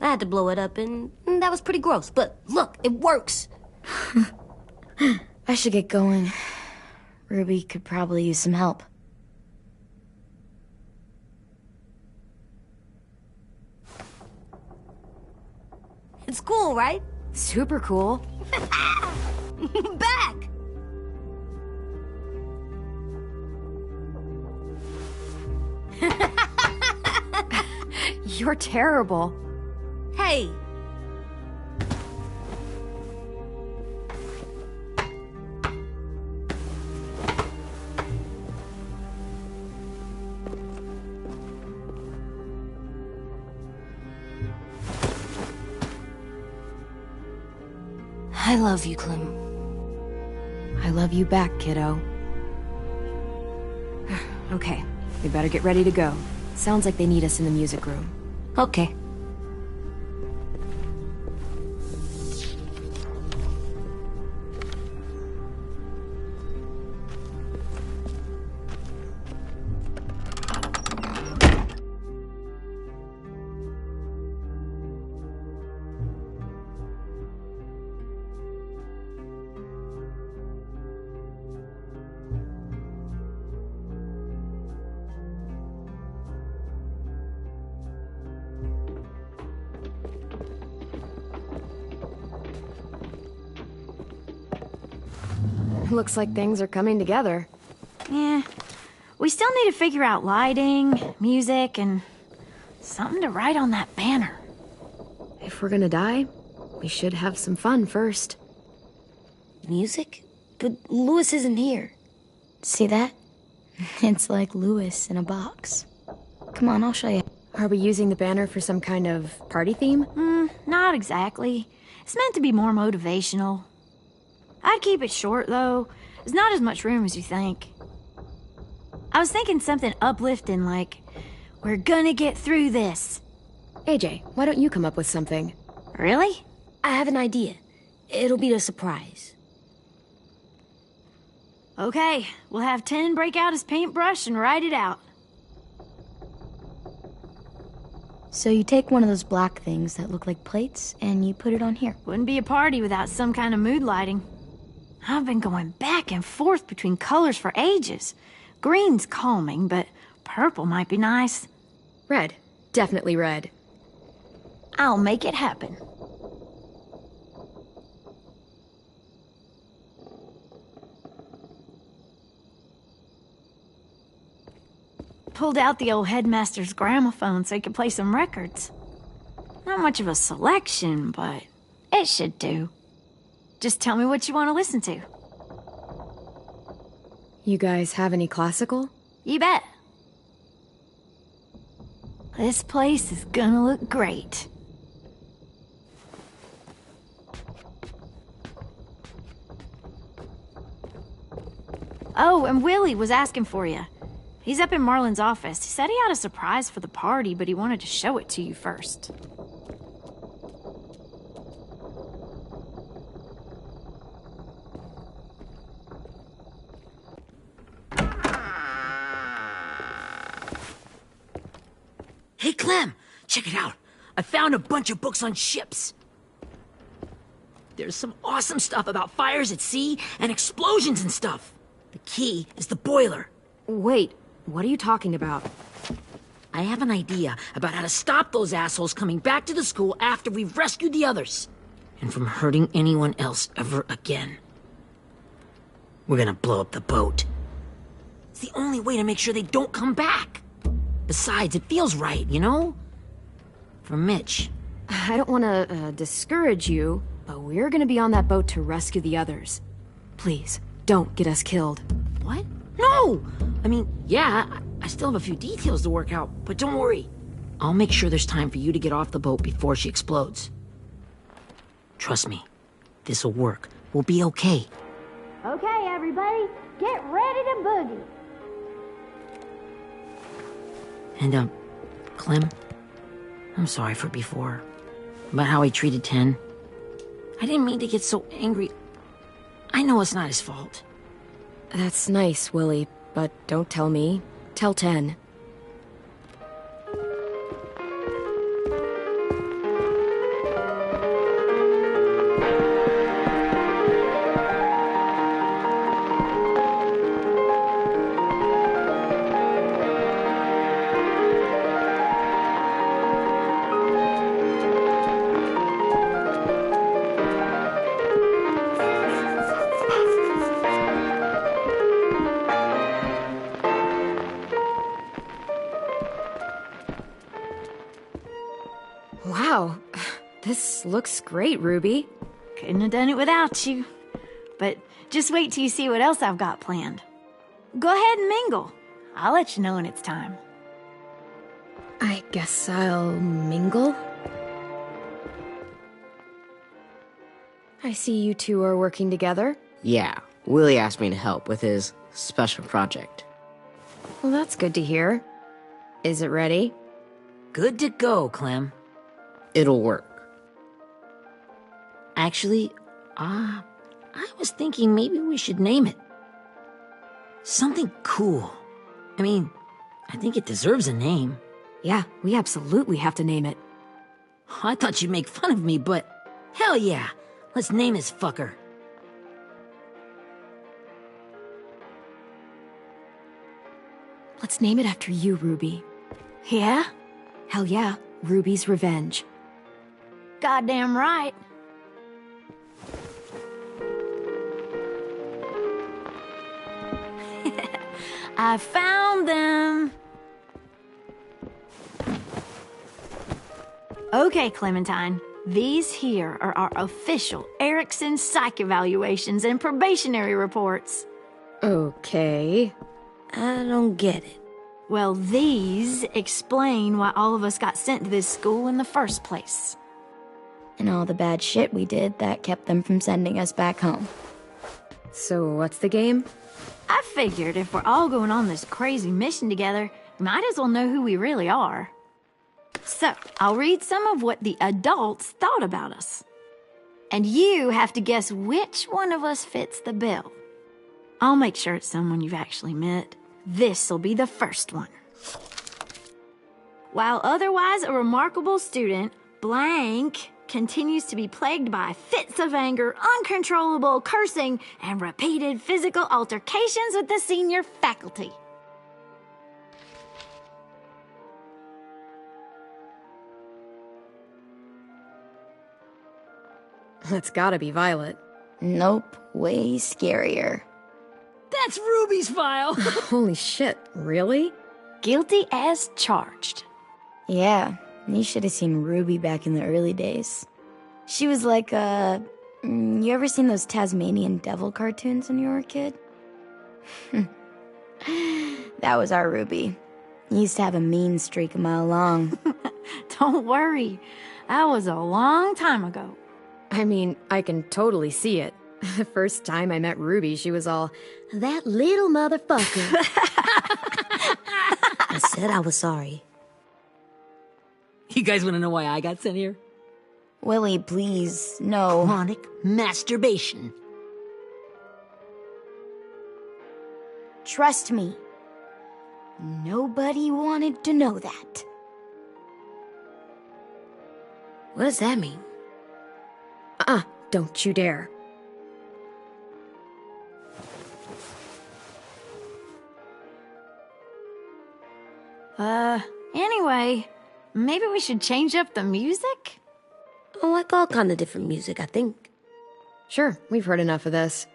I had to blow it up, and that was pretty gross. But look, it works. I should get going. Ruby could probably use some help. It's cool, right? Super cool. Back! You're terrible. Hey! I love you, Clem. I love you back, kiddo. Okay, we better get ready to go. Sounds like they need us in the music room. Okay. Looks like things are coming together. Yeah. We still need to figure out lighting, music, and something to write on that banner. If we're gonna die, we should have some fun first. Music? But Louis isn't here. See that? It's like Louis in a box. Come on, I'll show you. Are we using the banner for some kind of party theme? Not exactly. It's meant to be more motivational. I'd keep it short, though. There's not as much room as you think. I was thinking something uplifting like, we're gonna get through this. AJ, why don't you come up with something? Really? I have an idea. It'll be a surprise. Okay, we'll have Tin break out his paintbrush and write it out. So you take one of those black things that look like plates, and you put it on here. Wouldn't be a party without some kind of mood lighting. I've been going back and forth between colors for ages. Green's calming, but purple might be nice. Red. Definitely red. I'll make it happen. Pulled out the old headmaster's gramophone so he could play some records. Not much of a selection, but it should do. Just tell me what you want to listen to. You guys have any classical? You bet. This place is gonna look great. Oh, and Willie was asking for you. He's up in Marlin's office. He said he had a surprise for the party, but he wanted to show it to you first. Hey, Clem, check it out. I found a bunch of books on ships. There's some awesome stuff about fires at sea and explosions and stuff. The key is the boiler. Wait, what are you talking about? I have an idea about how to stop those assholes coming back to the school after we've rescued the others. And from hurting anyone else ever again. We're gonna blow up the boat. It's the only way to make sure they don't come back. Besides, it feels right, you know? For Mitch. I don't want to discourage you, but we're gonna be on that boat to rescue the others. Please, don't get us killed. What? No! I mean, yeah, I still have a few details to work out, but don't worry. I'll make sure there's time for you to get off the boat before she explodes. Trust me, this'll work. We'll be okay. Okay, everybody, get ready to boogie. And, Clem, I'm sorry for before. About how he treated Ten. I didn't mean to get so angry. I know it's not his fault. That's nice, Willie, but don't tell me. Tell Ten. Wow, this looks great, Ruby. Couldn't have done it without you. But just wait till you see what else I've got planned. Go ahead and mingle. I'll let you know when it's time. I guess I'll mingle? I see you two are working together. Yeah, Willie asked me to help with his special project. Well, that's good to hear. Is it ready? Good to go, Clem. It'll work. Actually, I was thinking maybe we should name it. Something cool. I mean, I think it deserves a name. Yeah, we absolutely have to name it. I thought you'd make fun of me, but hell yeah. Let's name this fucker. Let's name it after you, Ruby. Yeah? Hell yeah, Ruby's Revenge. Goddamn right. I found them. Okay, Clementine. These here are our official Erickson psych evaluations and probationary reports. Okay. I don't get it. Well, these explain why all of us got sent to this school in the first place. And all the bad shit we did that kept them from sending us back home. So what's the game? I figured if we're all going on this crazy mission together, we might as well know who we really are. So, I'll read some of what the adults thought about us. And you have to guess which one of us fits the bill. I'll make sure it's someone you've actually met. This'll be the first one. While otherwise a remarkable student, blank continues to be plagued by fits of anger, uncontrollable cursing, and repeated physical altercations with the senior faculty. That's gotta be Violet. Nope, way scarier. That's Ruby's file! Holy shit, really? Guilty as charged. Yeah, you should have seen Ruby back in the early days. She was like you ever seen those Tasmanian devil cartoons when you were a kid? That was our Ruby. He used to have a mean streak a mile long. Don't worry, that was a long time ago. I mean, I can totally see it. The first time I met Ruby, she was all, "That little motherfucker." I said I was sorry. You guys want to know why I got sent here? Willie, please, no. Chronic masturbation. Trust me. Nobody wanted to know that. What does that mean? Don't you dare. Anyway, maybe we should change up the music? I like all kind of different music, I think. Sure, we've heard enough of this.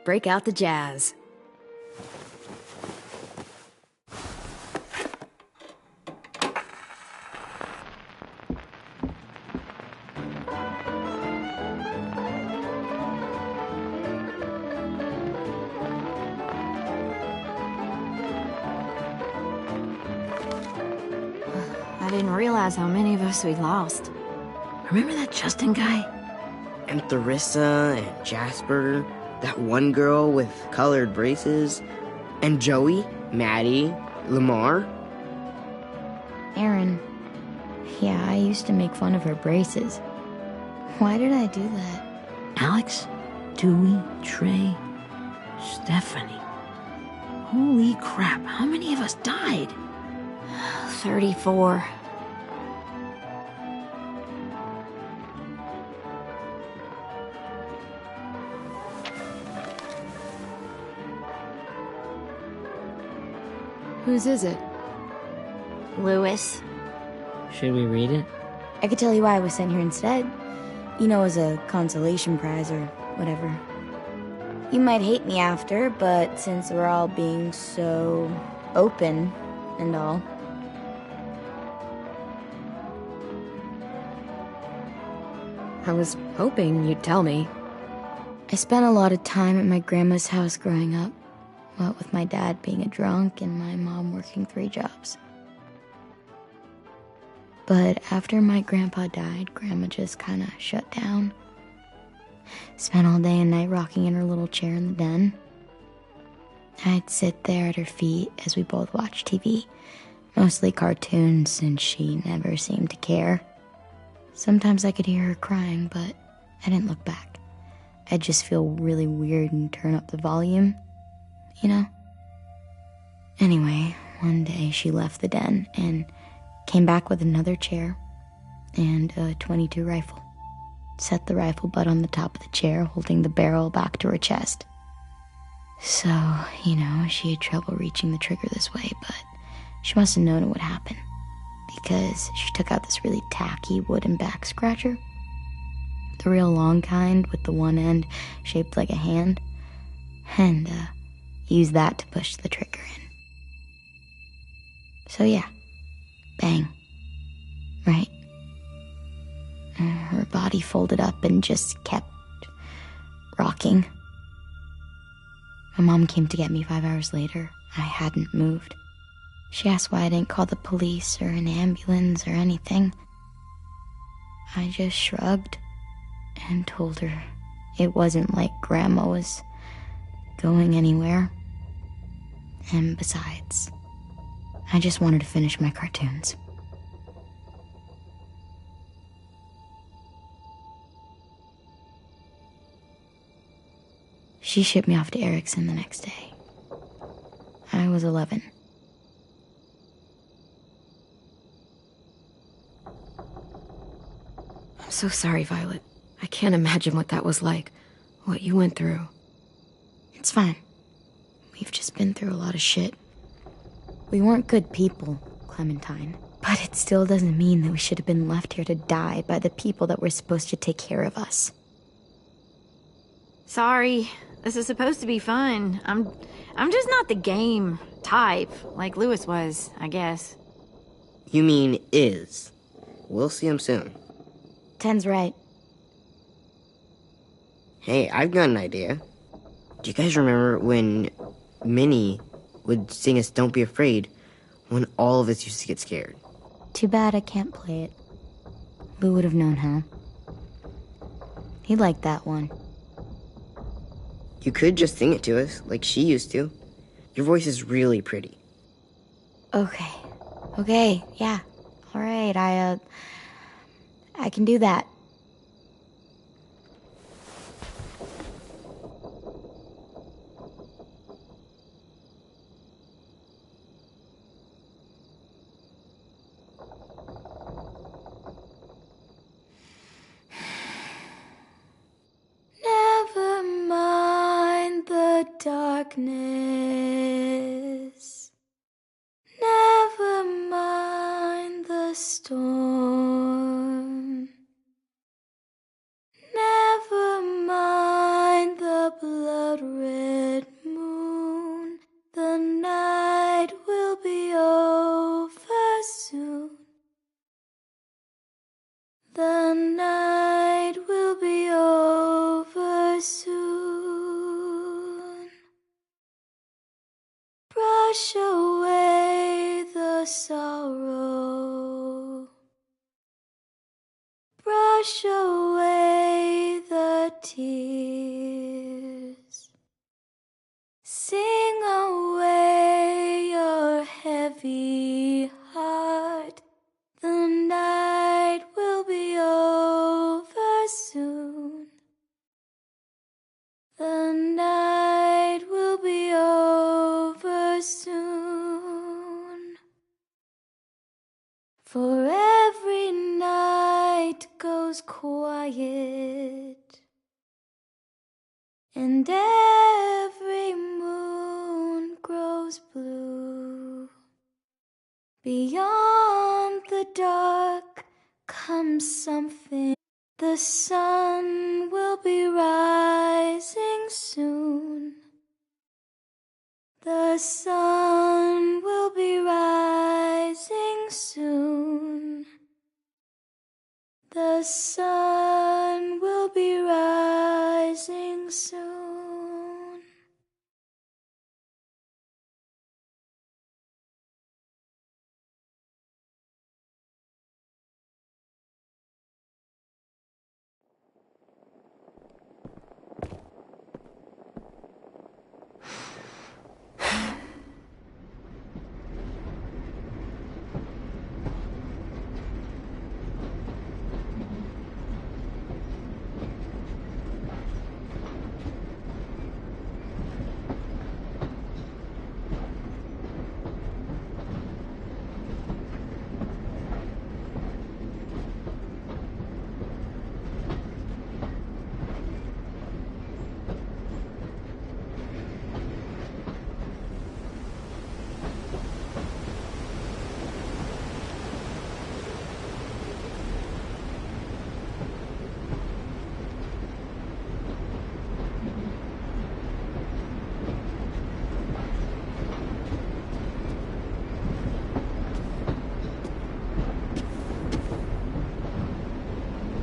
Break out the jazz. I didn't realize how many of us we lost. Remember that Justin guy? And Theresa and Jasper, that one girl with colored braces, and Joey, Maddie, Lamar. Erin. Yeah, I used to make fun of her braces. Why did I do that? Alex, Dewey, Trey, Stephanie. Holy crap, how many of us died? 34. Whose is it? Louis. Should we read it? I could tell you why I was sent here instead. You know, as a consolation prize or whatever. You might hate me after, but since we're all being so open and all. I was hoping you'd tell me. I spent a lot of time at my grandma's house growing up. What with my dad being a drunk and my mom working 3 jobs. But after my grandpa died, Grandma just kinda shut down. Spent all day and night rocking in her little chair in the den. I'd sit there at her feet as we both watched TV. Mostly cartoons, since she never seemed to care. Sometimes I could hear her crying, but I didn't look back. I'd just feel really weird and turn up the volume, you know? Anyway, one day she left the den and came back with another chair and a .22 rifle. Set the rifle butt on the top of the chair, holding the barrel back to her chest. So, you know, she had trouble reaching the trigger this way, but she must have known it would happen, because she took out this really tacky wooden back scratcher. The real long kind with the one end shaped like a hand, and used that to push the trigger in. So yeah, bang. Right. Her body folded up and just kept rocking. My mom came to get me 5 hours later. I hadn't moved. She asked why I didn't call the police or an ambulance or anything. I just shrugged and told her it wasn't like Grandma was going anywhere. And besides, I just wanted to finish my cartoons. She shipped me off to Erickson the next day. I was 11. I'm so sorry, Violet. I can't imagine what that was like. What you went through. It's fine. We've just been through a lot of shit. We weren't good people, Clementine. But it still doesn't mean that we should have been left here to die by the people that were supposed to take care of us. Sorry. This is supposed to be fun. I'm just not the game type, like Louis was, I guess. You mean is. We'll see him soon. Ten's right. Hey, I've got an idea. Do you guys remember when Minnie would sing us Don't Be Afraid when all of us used to get scared? Too bad I can't play it. Lou would have known how. He liked that one. You could just sing it to us, like she used to. Your voice is really pretty. Okay, yeah. Alright, I can do that. Never mind the darkness. Never mind the storm. Never mind the blood-red moon. The night will be over soon. The night will be over soon. Brush away the sorrow. Brush away the tears. Sing away your heavy heart. The night will be over soon. The night will be over soon. For every night goes quiet, and every moon grows blue. Beyond the dark comes something. The sun will be rising soon. The sun will be rising soon. The sun will be rising soon.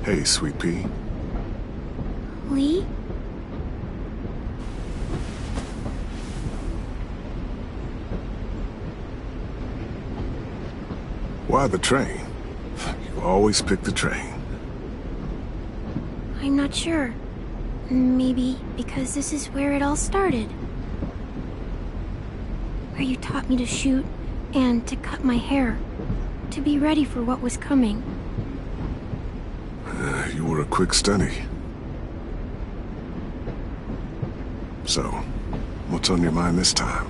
Hey, Sweet Pea. Lee? Why the train? You always pick the train. I'm not sure. Maybe because this is where it all started. Where you taught me to shoot and to cut my hair. To be ready for what was coming. You were a quick study. So, what's on your mind this time?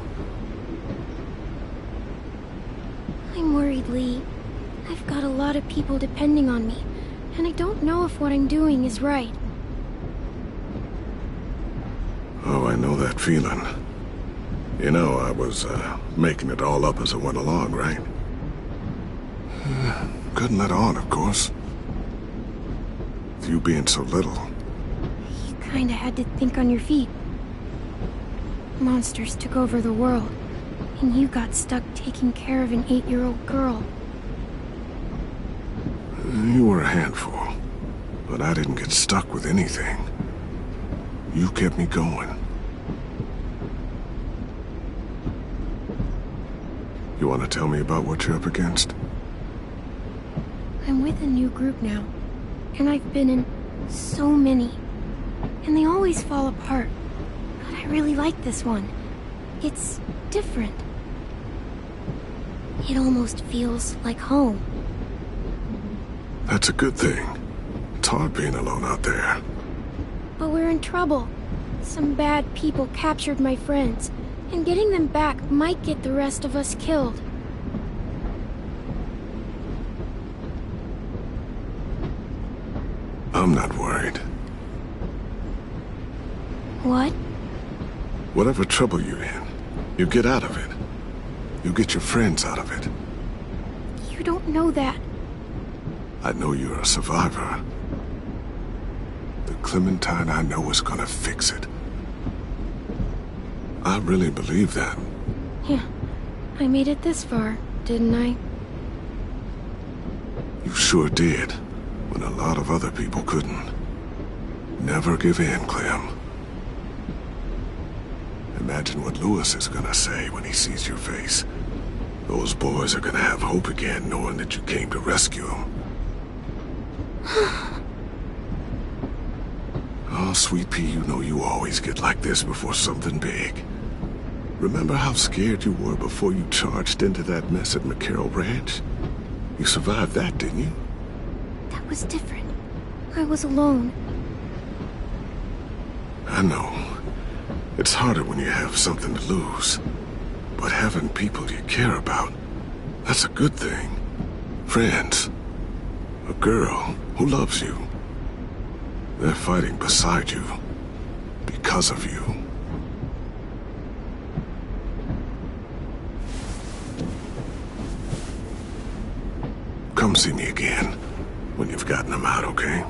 I'm worried, Lee. I've got a lot of people depending on me, and I don't know if what I'm doing is right. Oh, I know that feeling. You know, I was, making it all up as I went along, right? Couldn't let on, of course. With you being so little. You kinda had to think on your feet. Monsters took over the world, and you got stuck taking care of an 8-year-old girl. You were a handful, but I didn't get stuck with anything. You kept me going. You want to tell me about what you're up against? I'm with a new group now, and I've been in so many, and they always fall apart. But I really like this one. It's different. It almost feels like home. That's a good thing. It's hard being alone out there. But we're in trouble. Some bad people captured my friends, and getting them back might get the rest of us killed. I'm not worried. What? Whatever trouble you're in, you get out of it. You get your friends out of it. You don't know that. I know you're a survivor. The Clementine I know is gonna fix it. I really believe that. Yeah, I made it this far, didn't I? You sure did, when a lot of other people couldn't. Never give in, Clem. Imagine what Louis is gonna say when he sees your face. Those boys are gonna have hope again, knowing that you came to rescue them. Oh, Oh, Sweet Pea, you know you always get like this before something big. Remember how scared you were before you charged into that mess at McCarroll Ranch? You survived that, didn't you? That was different. I was alone. I know. It's harder when you have something to lose. But having people you care about, that's a good thing. Friends. A girl who loves you. They're fighting beside you. Because of you. Come see me again when you've gotten them out, okay?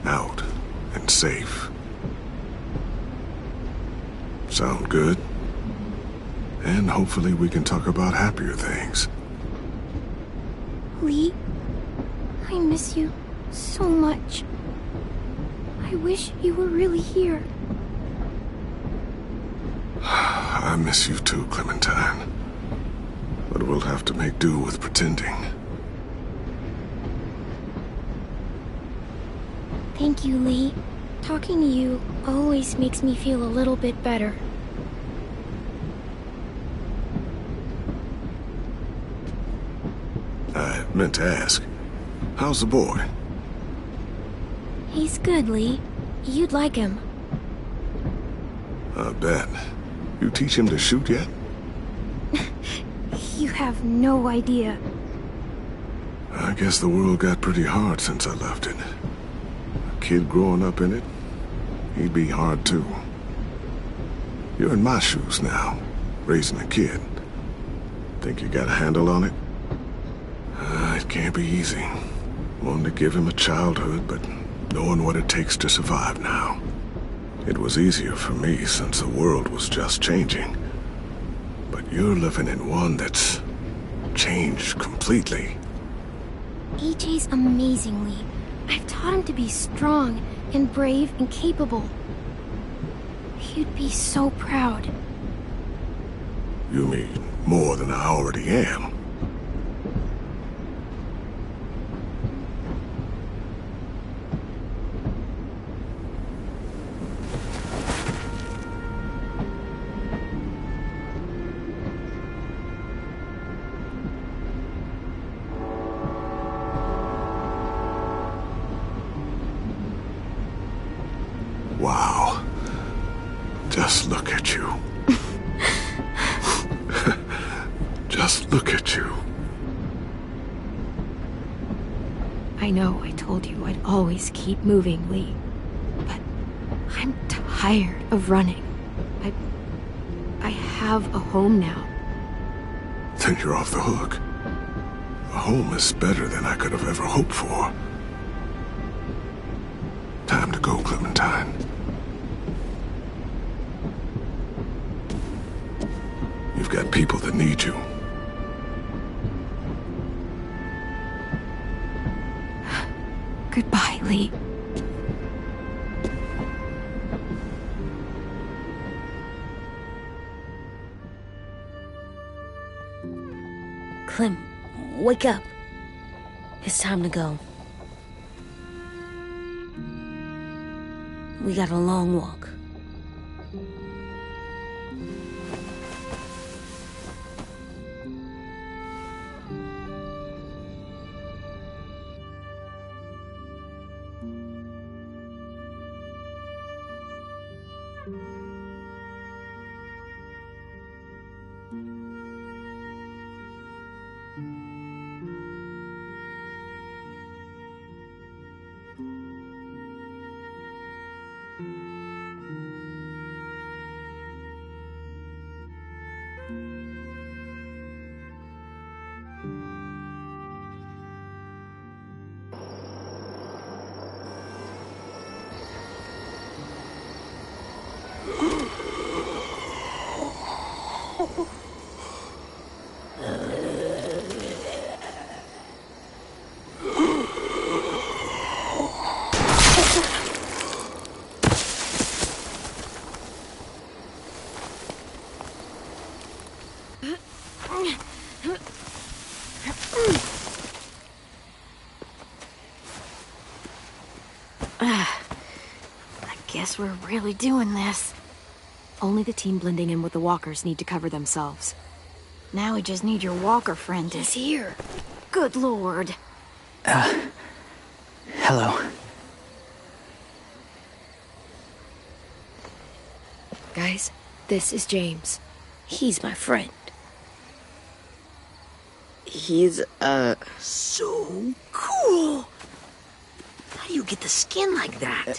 Out and safe. Sound good? And hopefully we can talk about happier things. Lee, I miss you so much. I wish you were really here. I miss you too, Clementine. But we'll have to make do with pretending. Thank you, Lee. Talking to you always makes me feel a little bit better. I meant to ask, how's the boy? He's good, Lee. You'd like him. I bet. You teach him to shoot yet? You have no idea. I guess the world got pretty hard since I left it. A kid growing up in it, he'd be hard too. You're in my shoes now, raising a kid. Think you got a handle on it? It can't be easy. Wanting to give him a childhood, but knowing what it takes to survive now. It was easier for me since the world was just changing. But you're living in one that's changed completely. AJ's amazing, Lee. I've taught him to be strong and brave and capable. He'd be so proud. You mean more than I already am? Wow. Just look at you. Just look at you. I know I told you I'd always keep moving, Lee. But I'm tired of running. I have a home now. Then you're off the hook. A home is better than I could have ever hoped for. Time to go, Clementine. You've got people that need you. Goodbye, Lee. Clem, wake up. It's time to go. We got a long walk. Guess we're really doing this. Only the team blending in with the walkers need to cover themselves. Now we just need your walker friend to... He's here. Good lord. Hello. Guys, this is James. He's my friend. He's, So cool! How do you get the skin like that?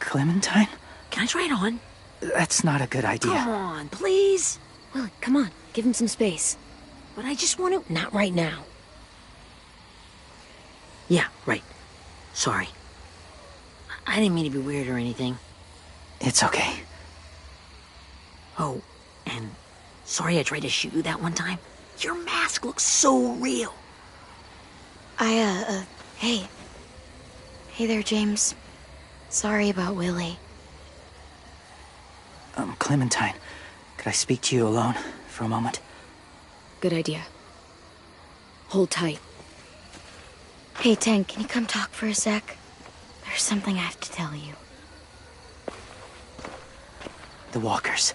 Clementine? Can I try it on? That's not a good idea. Come on, please. Willie, come on. Give him some space. But I just want to... Not right now. Yeah, right. Sorry. I didn't mean to be weird or anything. It's okay. Oh, and sorry I tried to shoot you that one time. Your mask looks so real. Hey. Hey there, James. Sorry about Willie. Clementine, could I speak to you alone for a moment? Good idea. Hold tight. Hey, Tank, can you come talk for a sec? There's something I have to tell you. The walkers.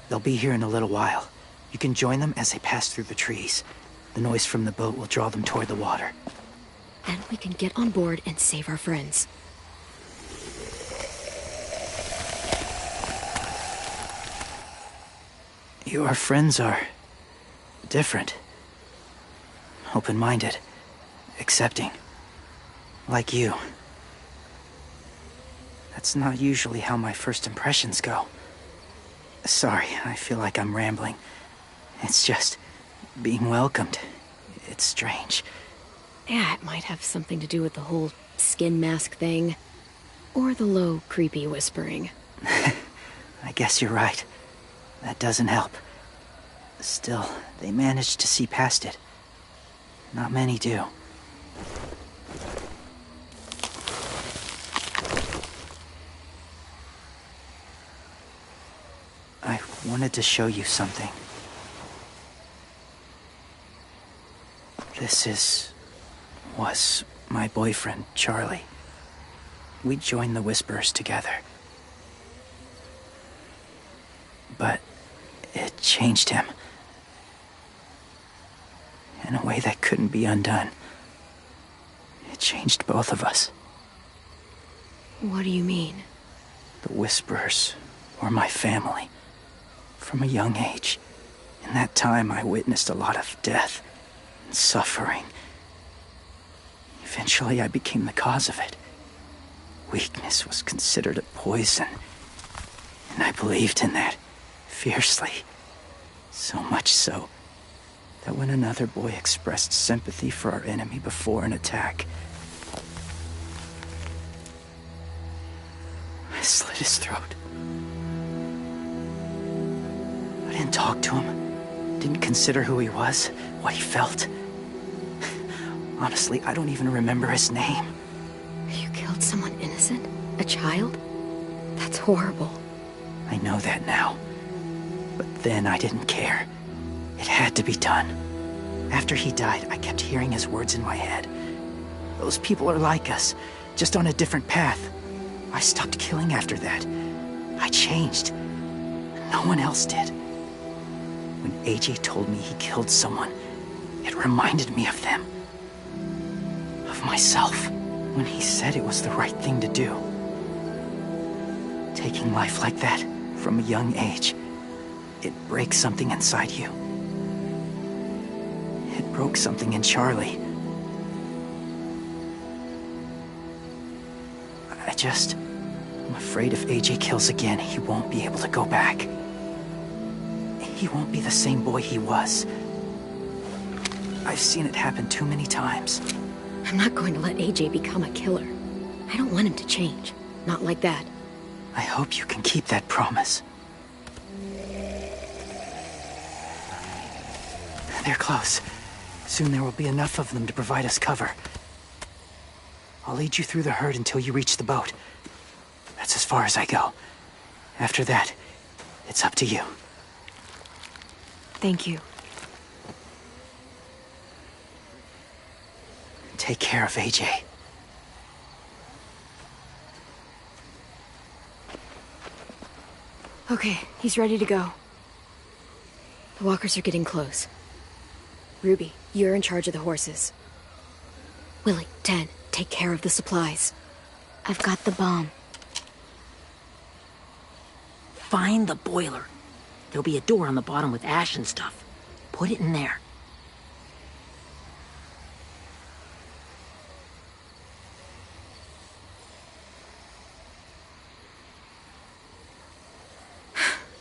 They'll be here in a little while. You can join them as they pass through the trees. The noise from the boat will draw them toward the water. Then we can get on board and save our friends. Your friends are... different. Open-minded. Accepting. Like you. That's not usually how my first impressions go. Sorry, I feel like I'm rambling. It's just... being welcomed. It's strange. Yeah, it might have something to do with the whole skin mask thing. Or the low, creepy whispering. I guess you're right. That doesn't help. Still, they managed to see past it. Not many do. I wanted to show you something. This was my boyfriend, Charlie. We joined the Whisperers together. But it changed him. In a way that couldn't be undone. It changed both of us. What do you mean? The Whisperers were my family. From a young age. In that time, I witnessed a lot of death and suffering. Eventually, I became the cause of it. Weakness was considered a poison. And I believed in that, fiercely. So much so, that when another boy expressed sympathy for our enemy before an attack, I slit his throat. I didn't talk to him, didn't consider who he was, what he felt. Honestly, I don't even remember his name. You killed someone innocent? A child? That's horrible. I know that now. But then I didn't care. It had to be done. After he died, I kept hearing his words in my head. Those people are like us, just on a different path. I stopped killing after that. I changed. No one else did. When AJ told me he killed someone, it reminded me of them. Of myself. When he said it was the right thing to do. Taking life like that, from a young age, it breaks something inside you. It broke something in Charlie. I'm afraid if AJ kills again, he won't be able to go back. He won't be the same boy he was. I've seen it happen too many times. I'm not going to let AJ become a killer. I don't want him to change. Not like that. I hope you can keep that promise. They're close. Soon there will be enough of them to provide us cover. I'll lead you through the herd until you reach the boat. That's as far as I go. After that, it's up to you. Thank you. Take care of AJ. Okay, he's ready to go. The walkers are getting close. Ruby, you're in charge of the horses. Willie, Ten, take care of the supplies. I've got the bomb. Find the boiler. There'll be a door on the bottom with ash and stuff. Put it in there.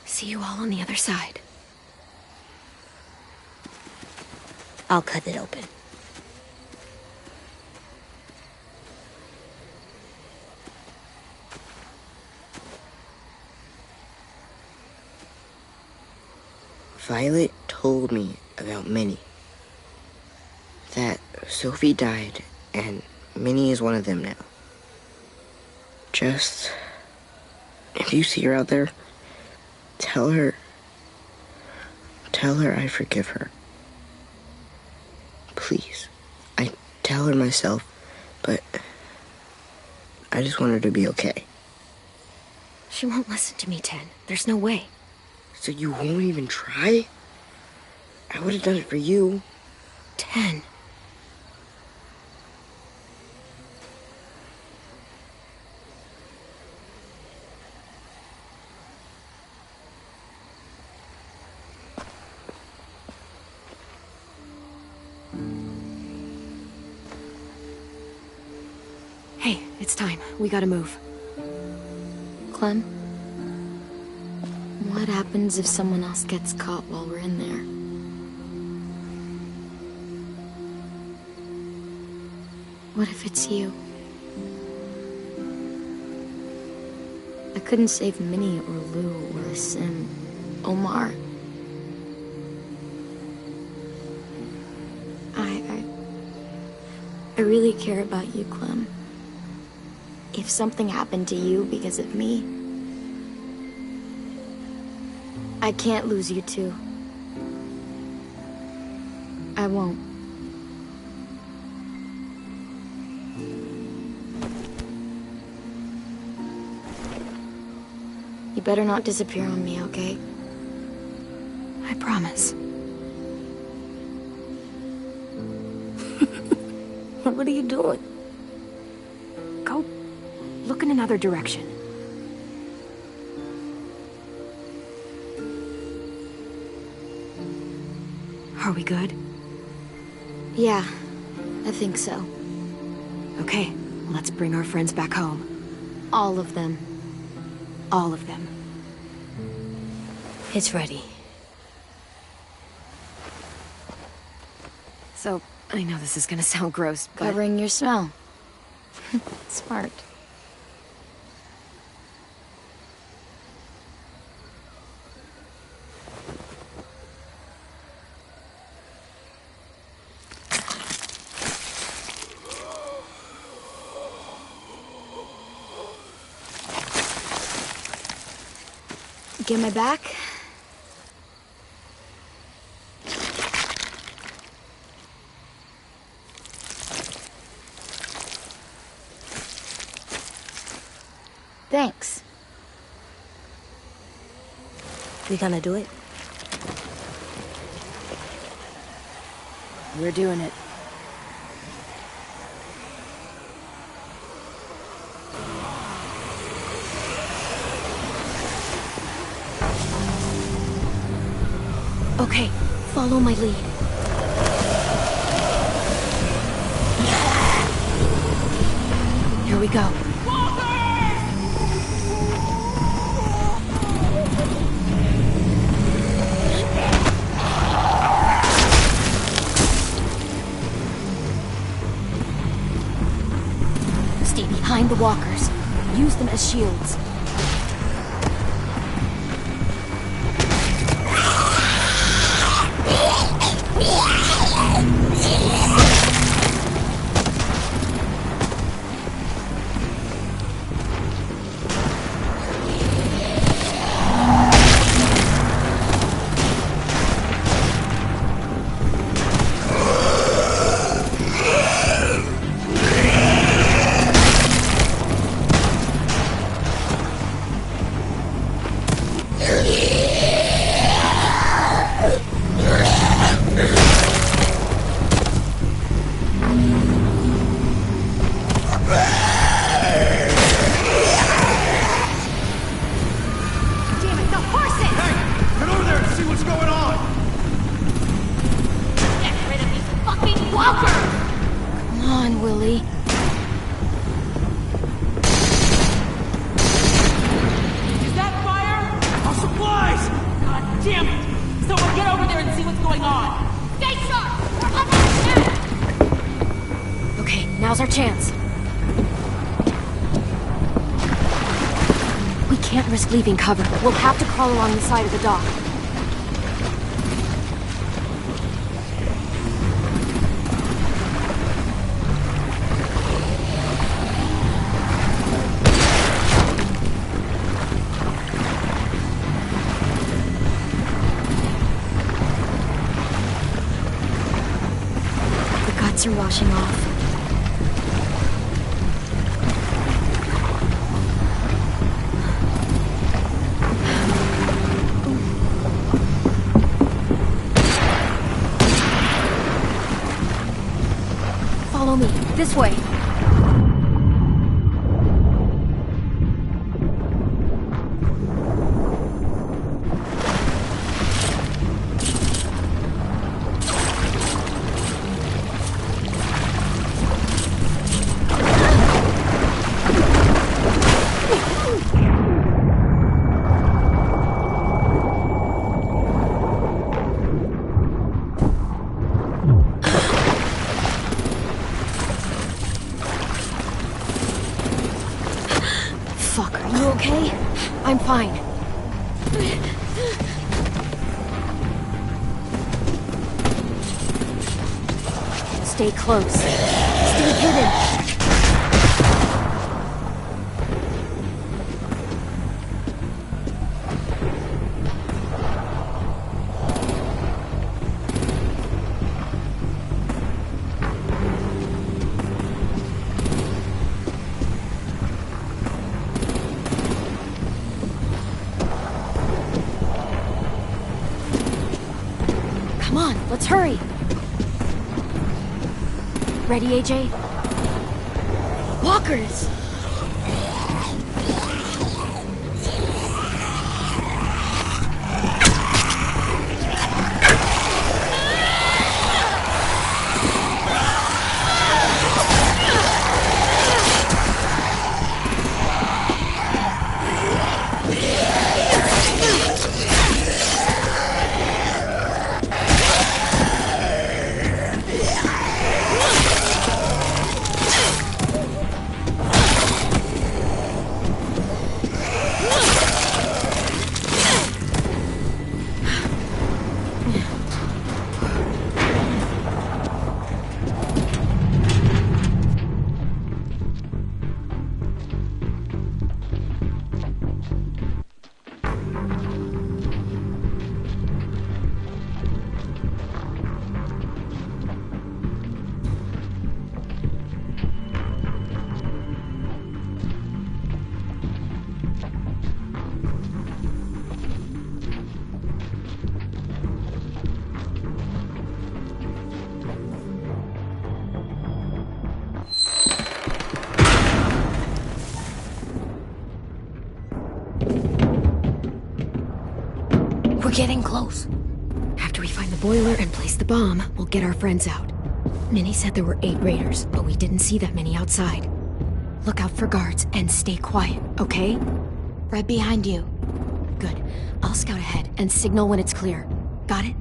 See you all on the other side. I'll cut it open. Violet told me about Minnie. That Sophie died, and Minnie is one of them now. Just... if you see her out there, tell her I forgive her. Please. I tell her myself, but I just want her to be okay. She won't listen to me, Ten. There's no way. So you won't even try? I would have done it for you. 10. Hey, it's time. We gotta move. Clem? What happens if someone else gets caught while we're in there? What if it's you? I couldn't save Minnie or Lou or Sim, Omar. I really care about you, Clem. If something happened to you because of me, I can't lose you too. I won't. You better not disappear on me, okay? I promise. What are you doing? Go look in another direction. Are we good? Yeah, I think so. Okay, let's bring our friends back home. All of them. All of them. It's ready. So, I know this is gonna sound gross, but... Covering your smell. Smart. Get my back? Thanks. We gonna do it? We're doing it. Okay, follow my lead. Here we go. Stay behind the walkers. Use them as shields. chance. We can't risk leaving cover. We'll have to crawl along the side of the dock. The guts are washing off. Follow me. This way. Fuck, are you okay? I'm fine. Stay close. Stay hidden. Come on, let's hurry. Ready, AJ? Walkers! We're getting close. After we find the boiler and place the bomb, we'll get our friends out. Minnie said there were 8 raiders, but we didn't see that many outside. Look out for guards and stay quiet, okay? Right behind you. Good. I'll scout ahead and signal when it's clear. Got it?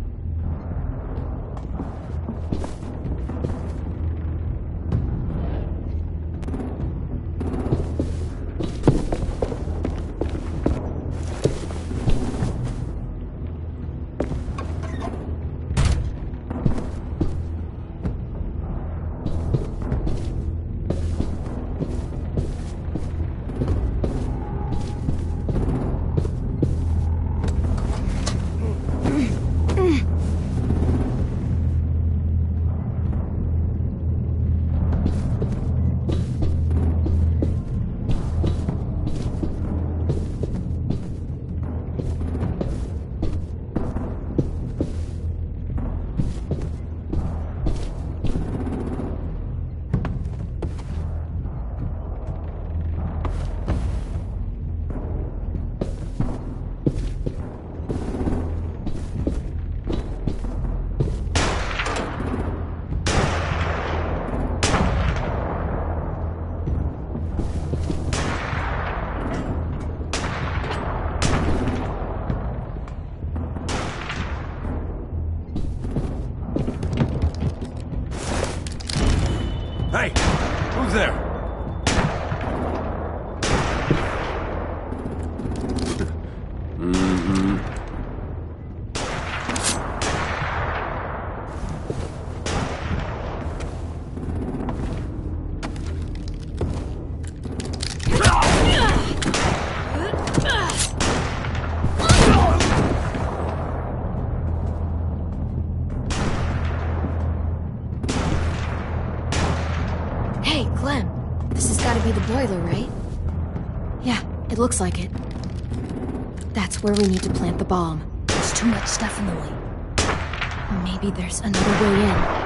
This has got to be the boiler, right? Yeah, it looks like it. That's where we need to plant the bomb. There's too much stuff in the way. Maybe there's another way in.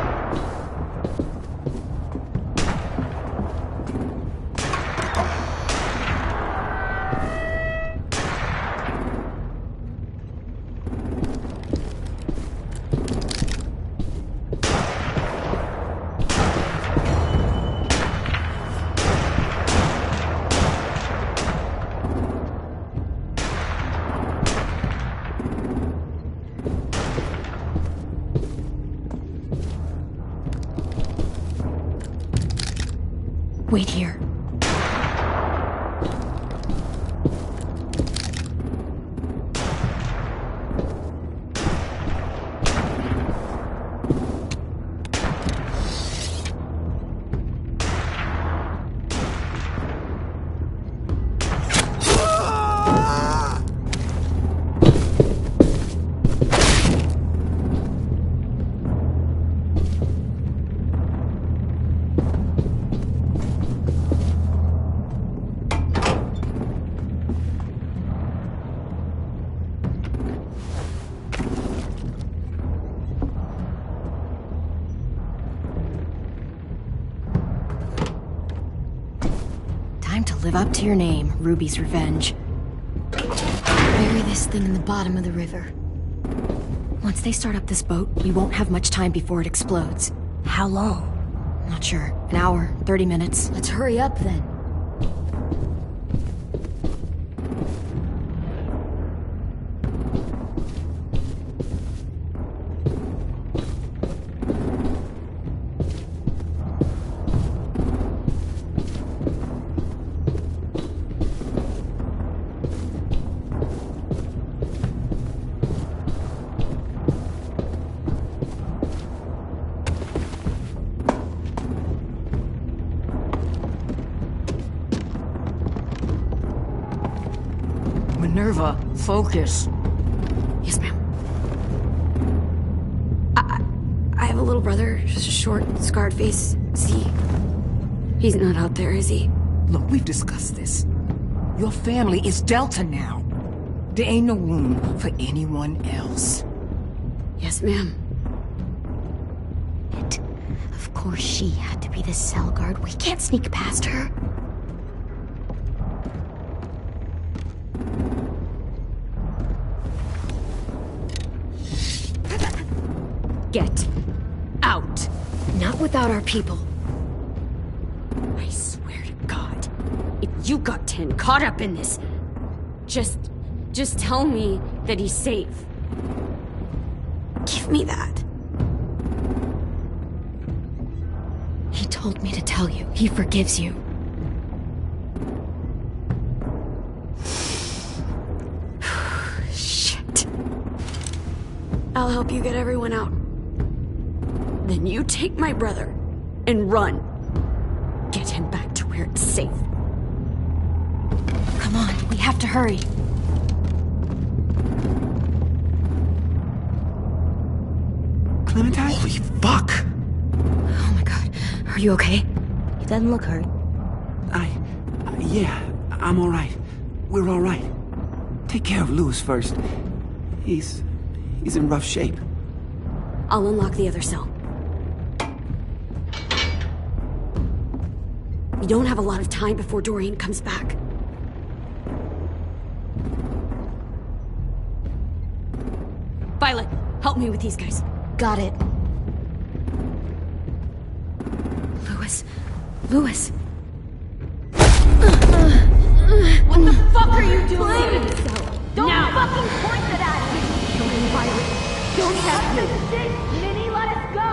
Wait here. Live up to your name, Ruby's Revenge. Bury this thing in the bottom of the river. Once they start up this boat, we won't have much time before it explodes. How long? Not sure. An hour, 30 minutes. Let's hurry up then. Minerva, focus. Yes, ma'am. I have a little brother, just a short, scarred face. He's not out there, is he? Look, we've discussed this. Your family is Delta now. There ain't no room for anyone else. Yes, ma'am. Of course she had to be the cell guard. We can't sneak past her. Get out. Not without our people. I swear to God, if you got Tin caught up in this, just tell me that he's safe. Give me that. He told me to tell you. He forgives you. Shit. I'll help you get everyone out. Then you take my brother and run. Get him back to where it's safe. Come on, we have to hurry. Clementine? Holy fuck! Oh my god. Are you okay? He doesn't look hurt. Yeah, I'm alright. We're alright. Take care of Louis first. He's in rough shape. I'll unlock the other cell. We don't have a lot of time before Dorian comes back. Violet, help me with these guys. Got it. Louis. What the fuck are you doing? Don't fucking point that at me! Don't invite it. Don't have to. Minnie, let us go!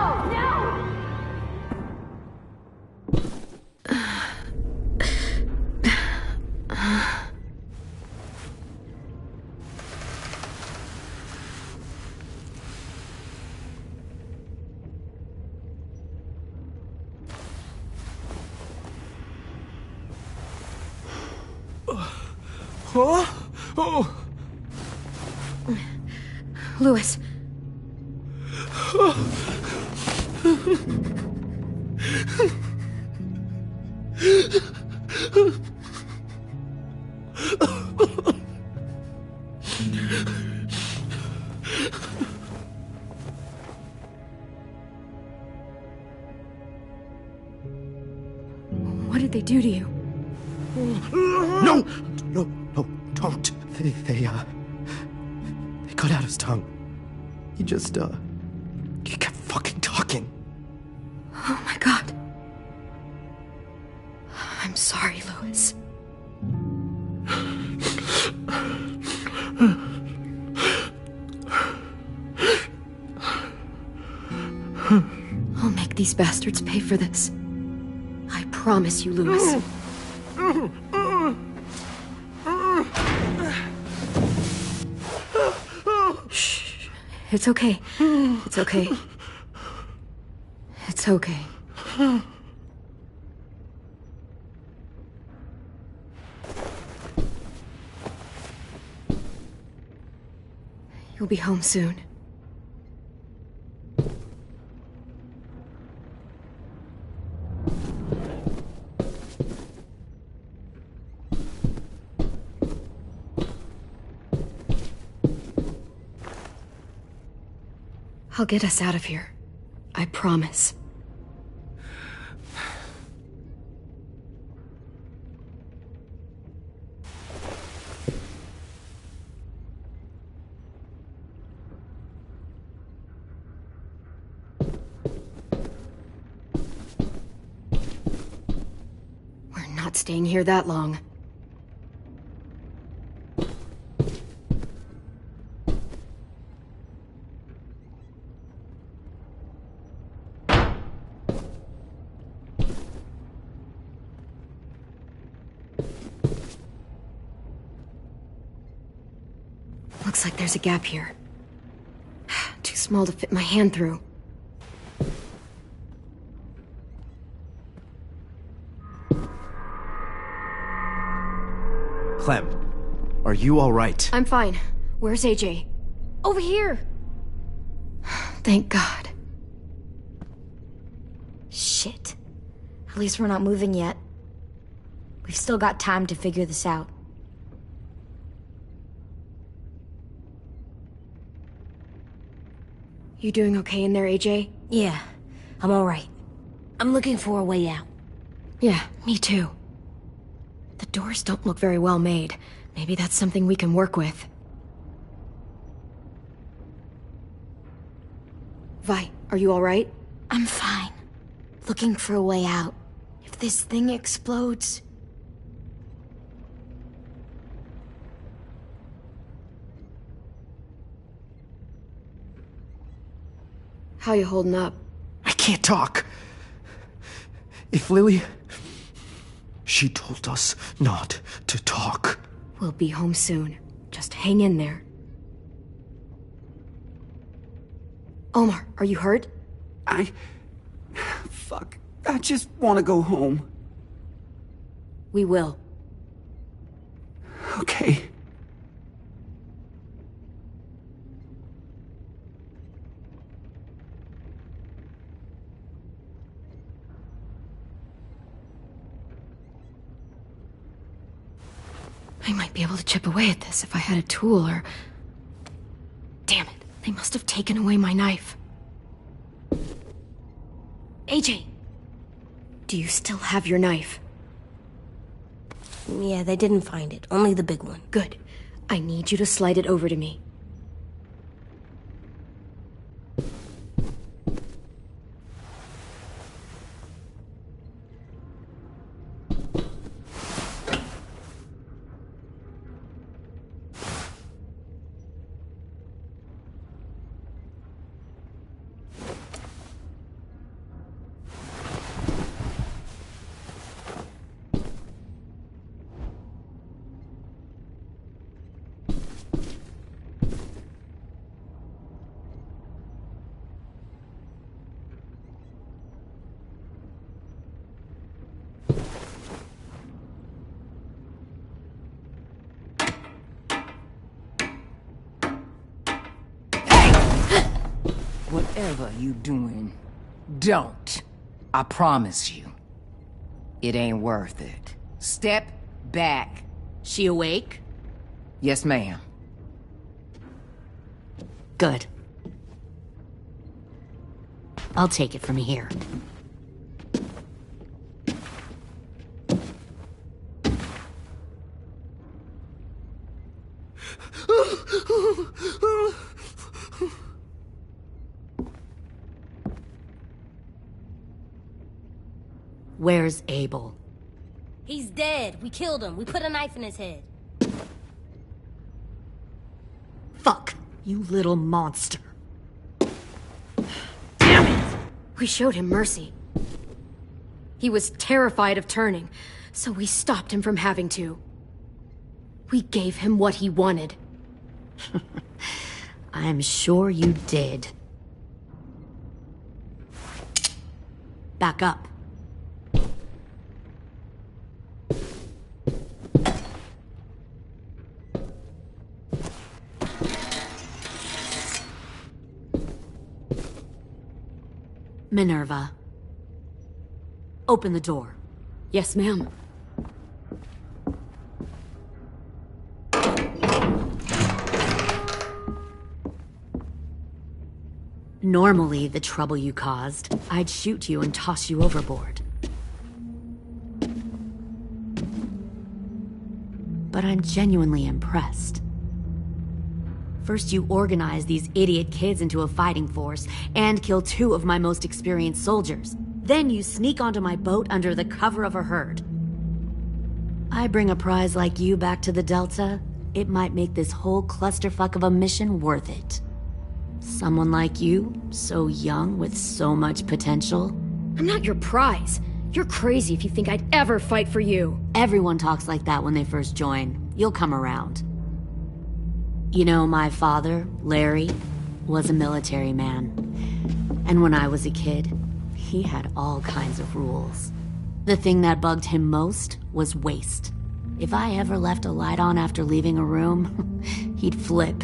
Oh! Louis. What did they do to you? No! No, don't. They cut out his tongue. He kept fucking talking. Oh my god. I'm sorry, Louis. I'll make these bastards pay for this. I promise you, Louis. Shh. It's okay. It's okay. It's okay. You'll be home soon. I'll get us out of here. I promise. We're not staying here that long. Looks like there's a gap here. Too small to fit my hand through. Clem, are you all right? I'm fine. Where's AJ? Over here! Thank God. Shit. At least we're not moving yet. We've still got time to figure this out. You doing okay in there, AJ? Yeah, I'm alright. I'm looking for a way out. Yeah, me too. The doors don't look very well made. Maybe that's something we can work with. Vi, are you alright? I'm fine. Looking for a way out. If this thing explodes... How you holding up? I can't talk. If Lily... She told us not to talk. We'll be home soon. Just hang in there. Omar, are you hurt? Fuck. I just want to go home. We will. Okay. I might be able to chip away at this if I had a tool or... Damn it, they must have taken away my knife. AJ! Do you still have your knife? Yeah, they didn't find it. Only the big one. Good. I need you to slide it over to me. Whatever you doing, don't. I promise you. It ain't worth it. Step back. She awake? Yes, ma'am. Good. I'll take it from here. Where's Abel? He's dead. We killed him. We put a knife in his head. Fuck, you little monster. We showed him mercy. He was terrified of turning, so we stopped him from having to. We gave him what he wanted. I'm sure you did. Back up. Minerva. Open the door. Yes, ma'am. Normally, the trouble you caused, I'd shoot you and toss you overboard. But I'm genuinely impressed. First, you organize these idiot kids into a fighting force and kill 2 of my most experienced soldiers. Then you sneak onto my boat under the cover of a herd. I bring a prize like you back to the Delta, it might make this whole clusterfuck of a mission worth it. Someone like you, so young with so much potential. I'm not your prize. You're crazy if you think I'd ever fight for you. Everyone talks like that when they first join. You'll come around. You know, my father, Larry, was a military man. And when I was a kid, he had all kinds of rules. The thing that bugged him most was waste. If I ever left a light on after leaving a room, he'd flip.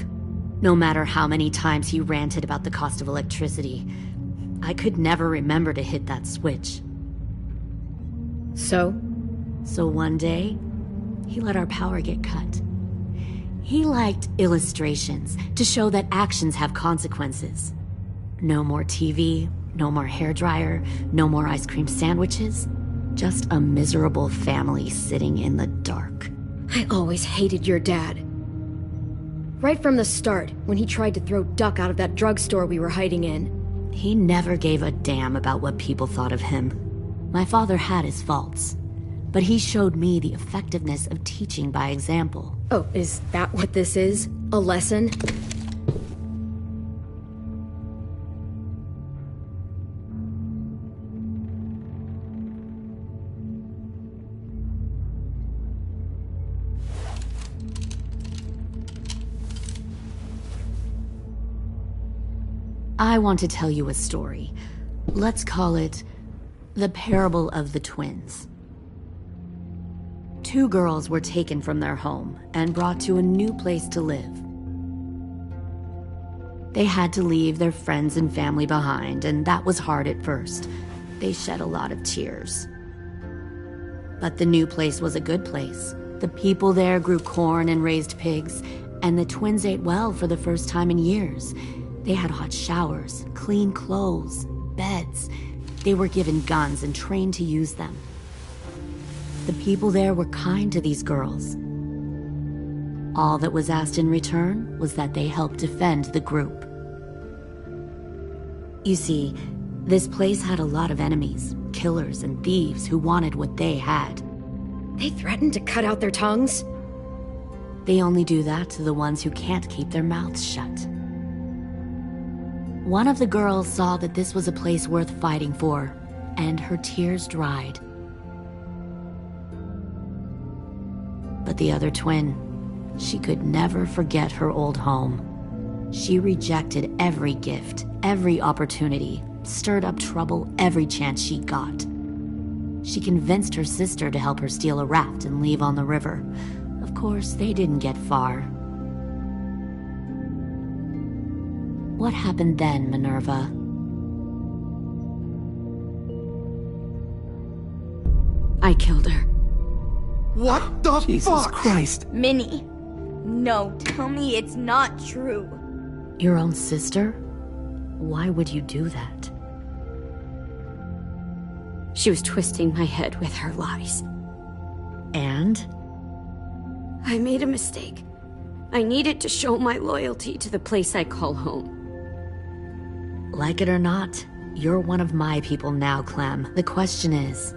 No matter how many times he ranted about the cost of electricity, I could never remember to hit that switch. So one day, he let our power get cut. He liked illustrations to show that actions have consequences. No more TV, no more hairdryer, no more ice cream sandwiches. Just a miserable family sitting in the dark. I always hated your dad. Right from the start, when he tried to throw Duck out of that drugstore we were hiding in. He never gave a damn about what people thought of him. My father had his faults, but he showed me the effectiveness of teaching by example. Oh, is that what this is? A lesson? I want to tell you a story. Let's call it The Parable of the Twins. 2 girls were taken from their home and brought to a new place to live. They had to leave their friends and family behind, and that was hard at first. They shed a lot of tears. But the new place was a good place. The people there grew corn and raised pigs, and the twins ate well for the first time in years. They had hot showers, clean clothes, beds. They were given guns and trained to use them. The people there were kind to these girls. All that was asked in return was that they help defend the group. You see, this place had a lot of enemies, killers and thieves who wanted what they had. They threatened to cut out their tongues? They only do that to the ones who can't keep their mouths shut. One of the girls saw that this was a place worth fighting for, and her tears dried. But the other twin, she could never forget her old home. She rejected every gift, every opportunity, stirred up trouble every chance she got. She convinced her sister to help her steal a raft and leave on the river. Of course, they didn't get far. What happened then, Minerva? I killed her. What the Jesus fuck? Christ. Minnie, no, tell me it's not true. Your own sister? Why would you do that? She was twisting my head with her lies. And? I made a mistake. I needed to show my loyalty to the place I call home. Like it or not, you're one of my people now, Clem. The question is,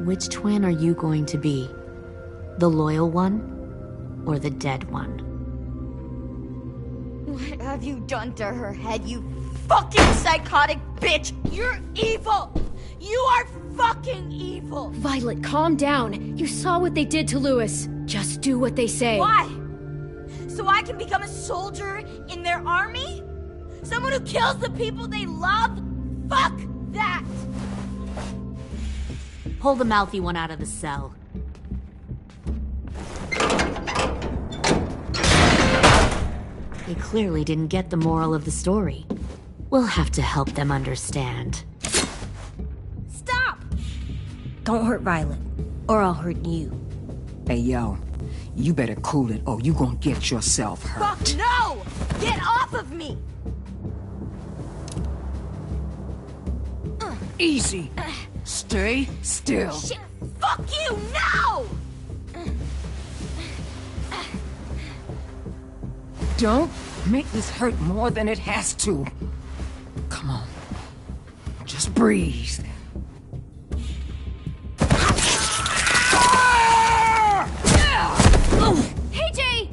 which twin are you going to be? The loyal one, or the dead one? What have you done to her head, you fucking psychotic bitch? You're evil! You are fucking evil! Violet, calm down. You saw what they did to Louis. Just do what they say. Why? So I can become a soldier in their army? Someone who kills the people they love? Fuck that! Pull the mouthy one out of the cell. They clearly didn't get the moral of the story. We'll have to help them understand. Stop! Don't hurt Violet, or I'll hurt you. Hey, yo. You better cool it, or you gonna get yourself hurt. Fuck no! Get off of me! Easy. Stay still. Shit! Fuck you! No! Don't make this hurt more than it has to. Come on. Just breathe. Hey, Jay!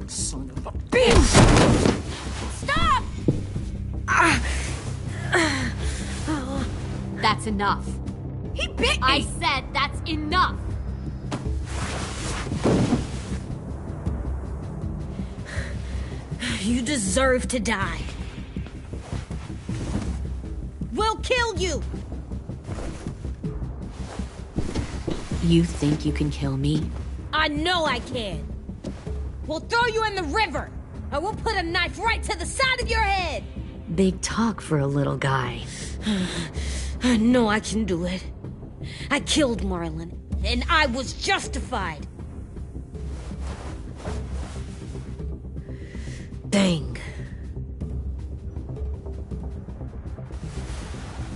Son of a bitch! Stop! That's enough. He bit me! I said that's enough! You deserve to die. We'll kill you! You think you can kill me? I know I can. We'll throw you in the river. I will put a knife right to the side of your head. Big talk for a little guy. I know I can do it. I killed Marlon, and I was justified. Dang.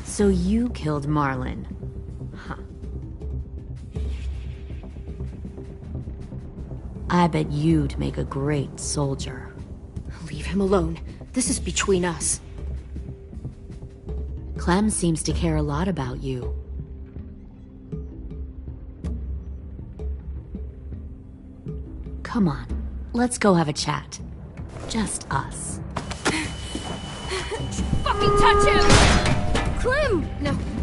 So you killed Marlon. Huh. I bet you'd make a great soldier. Leave him alone. This is between us. Clem seems to care a lot about you. Come on, let's go have a chat. Just us. Fucking touch him! Clem!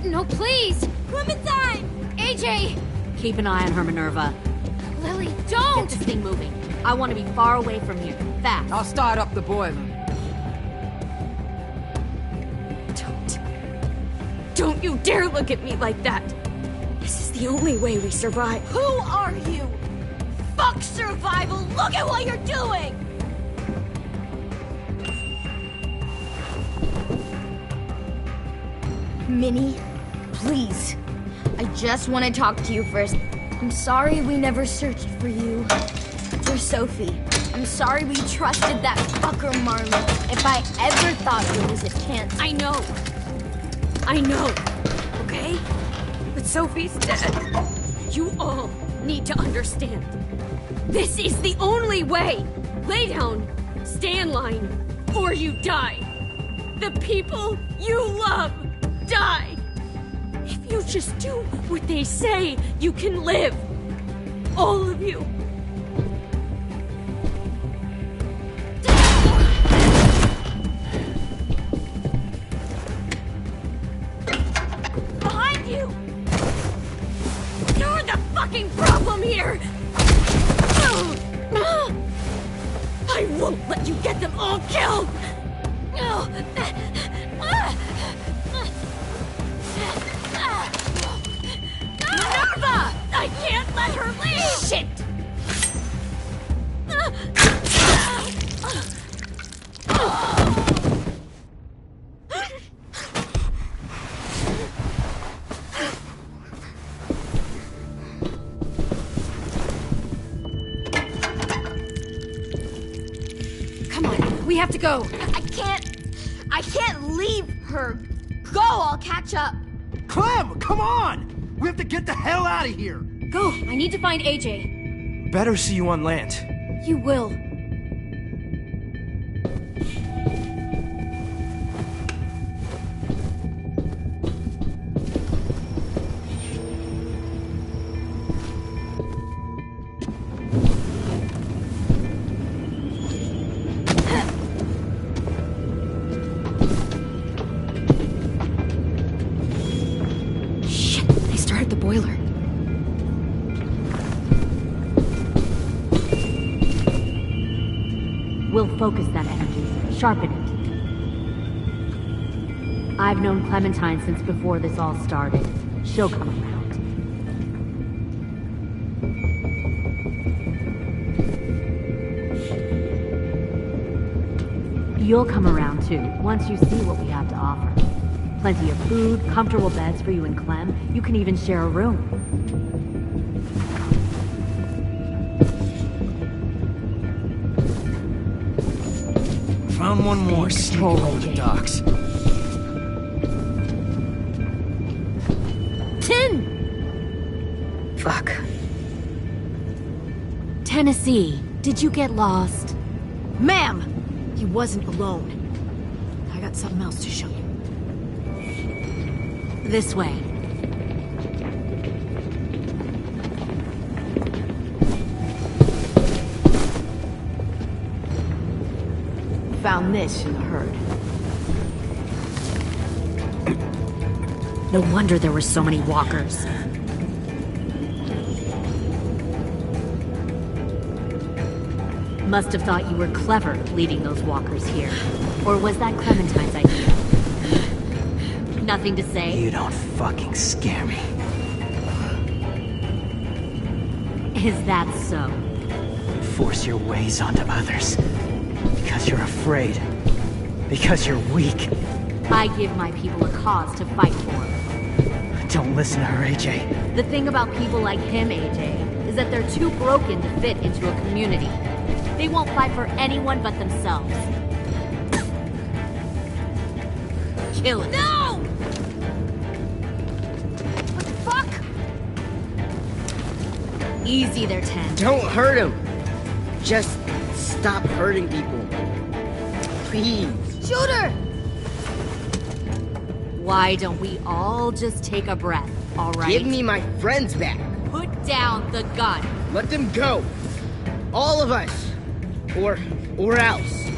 No, please! Clementine! AJ! Keep an eye on her, Minerva. Lily, don't! Get this thing moving. I want to be far away from here. Fast. I'll start up the boiler. Don't you dare look at me like that! This is the only way we survive. Who are you? Fuck survival! Look at what you're doing! Minnie, please. I just want to talk to you first. I'm sorry we never searched for you. For Sophie. I'm sorry we trusted that fucker Marlon. If I ever thought there was a chance. I know, okay? But Sophie's dead. You all need to understand. This is the only way. Lay down, stay in line, or you die. The people you love die. If you just do what they say, you can live. All of you. Behind you! You're the fucking problem here! I won't let you get them all killed! Minerva! I can't let her leave! Shit! have to go. I can't leave her. Go, I'll catch up. Clem, come on! We have to get the hell out of here! Go, I need to find AJ. Better see you on land. You will. Focus that energy. Sharpen it. I've known Clementine since before this all started. She'll come around. You'll come around too, once you see what we have to offer. Plenty of food, comfortable beds for you and Clem. You can even share a room. Found one more stroll on the docks. 10! Fuck. Tennessee, did you get lost? Ma'am! He wasn't alone. I got something else to show you. This way. Found this in the herd. No wonder there were so many walkers. Must have thought you were clever leading those walkers here. Or was that Clementine's idea? Nothing to say? You don't fucking scare me. Is that so? Force your ways onto others. Because you're afraid. Because you're weak. I give my people a cause to fight for. Don't listen to her, AJ. The thing about people like him, AJ, is that they're too broken to fit into a community. They won't fight for anyone but themselves. Kill it. No! What the fuck? Easy there, 10. Don't hurt him. Just stop hurting people. Please. Shoot her! Why don't we all just take a breath, all right? Give me my friends back. Put down the gun. Let them go. All of us. Or else.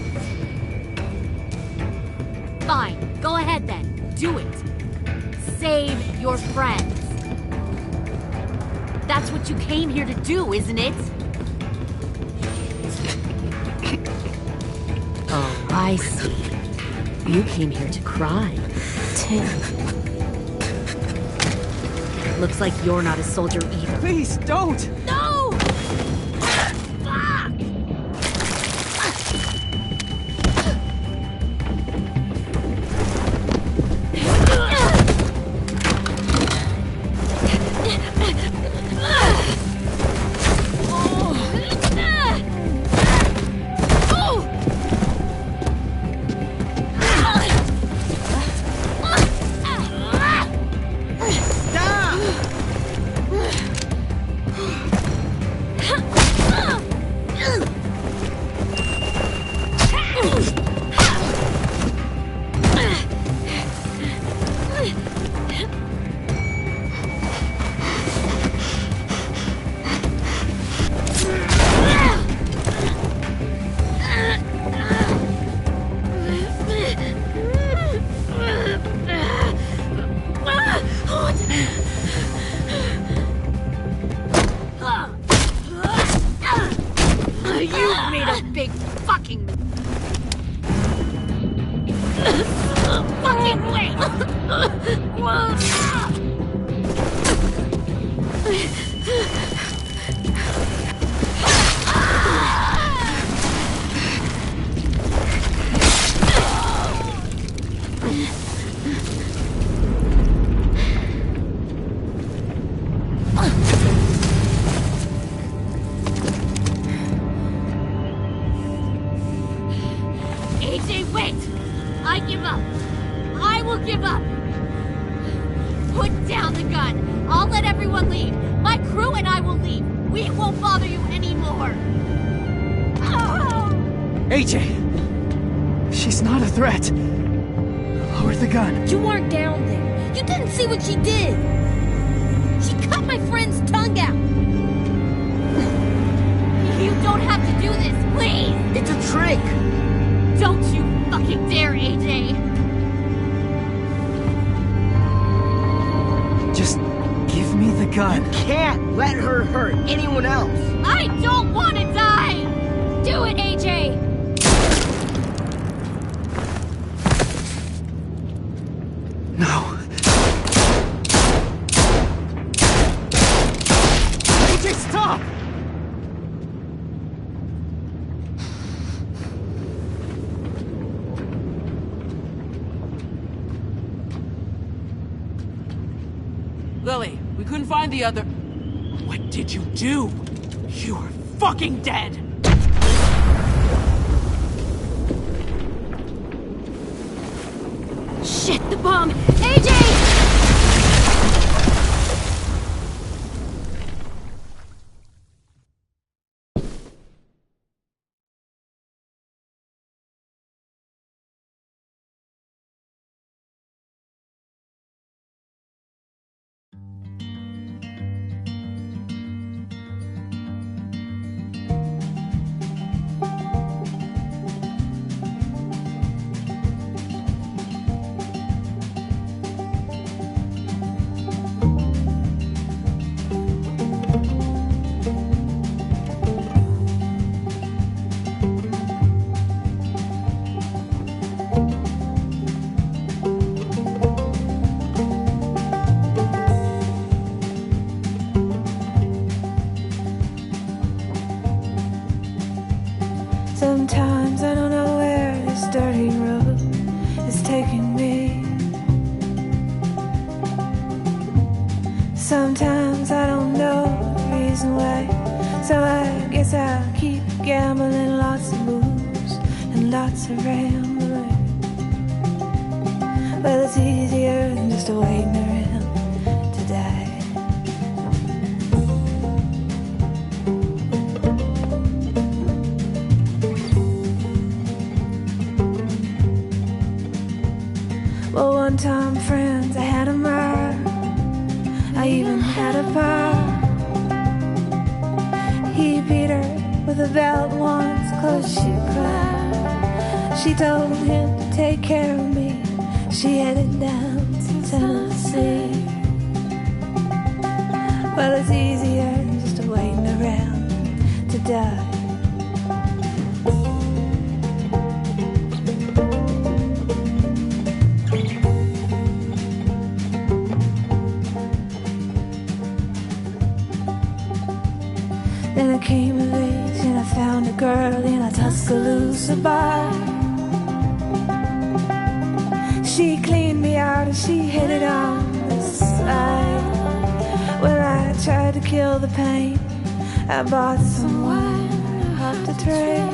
Fine. Go ahead then. Do it. Save your friends. That's what you came here to do, isn't it? Oh, I see. You came here to cry. Tim. Looks like you're not a soldier either. Please, don't! No! Fuck! I'll let everyone leave. My crew and I will leave. We won't bother you anymore. AJ! She's not a threat. Lower the gun. You weren't down there. You didn't see what she did. She cut my friend's tongue out. You don't have to do this, please! It's a trick! Don't you fucking dare, AJ! Just give me the gun. You can't let her hurt anyone else! I don't want to die! Do it, AJ! No. AJ, stop! Lily, we couldn't find the other... What did you do? You were fucking dead! Shit, the bomb! AJ! Sometimes I don't know where this dirty road is taking me. Sometimes I don't know the reason why, so I guess I'll keep gambling. Lots of moves and lots of rambling. Well, it's easier than just waiting around to die. Well, one time, friends, I had a mare. I even had a pie. He beat her with a belt once, 'cause she cried. She told him to take care of me. She headed down to Tennessee. Well, it's easier than just waiting around to die. Then I came of age and I found a girl in a Tuscaloosa bar. She cleaned me out and she hit it on the side. Well, I tried to kill the pain. I bought some wine off the train.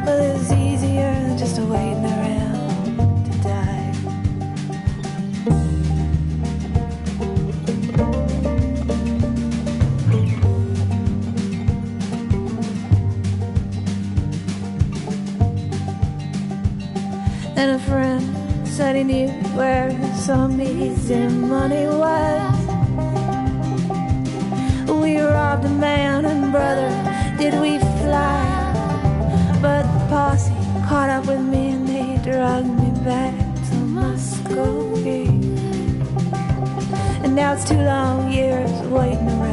Well, it was easier than just waiting around to die. And a friend said he knew where some easy money was. We robbed a man and brother, did we fly? But the posse caught up with me and they dragged me back to Muscovy. And now it's 2 long years waiting around.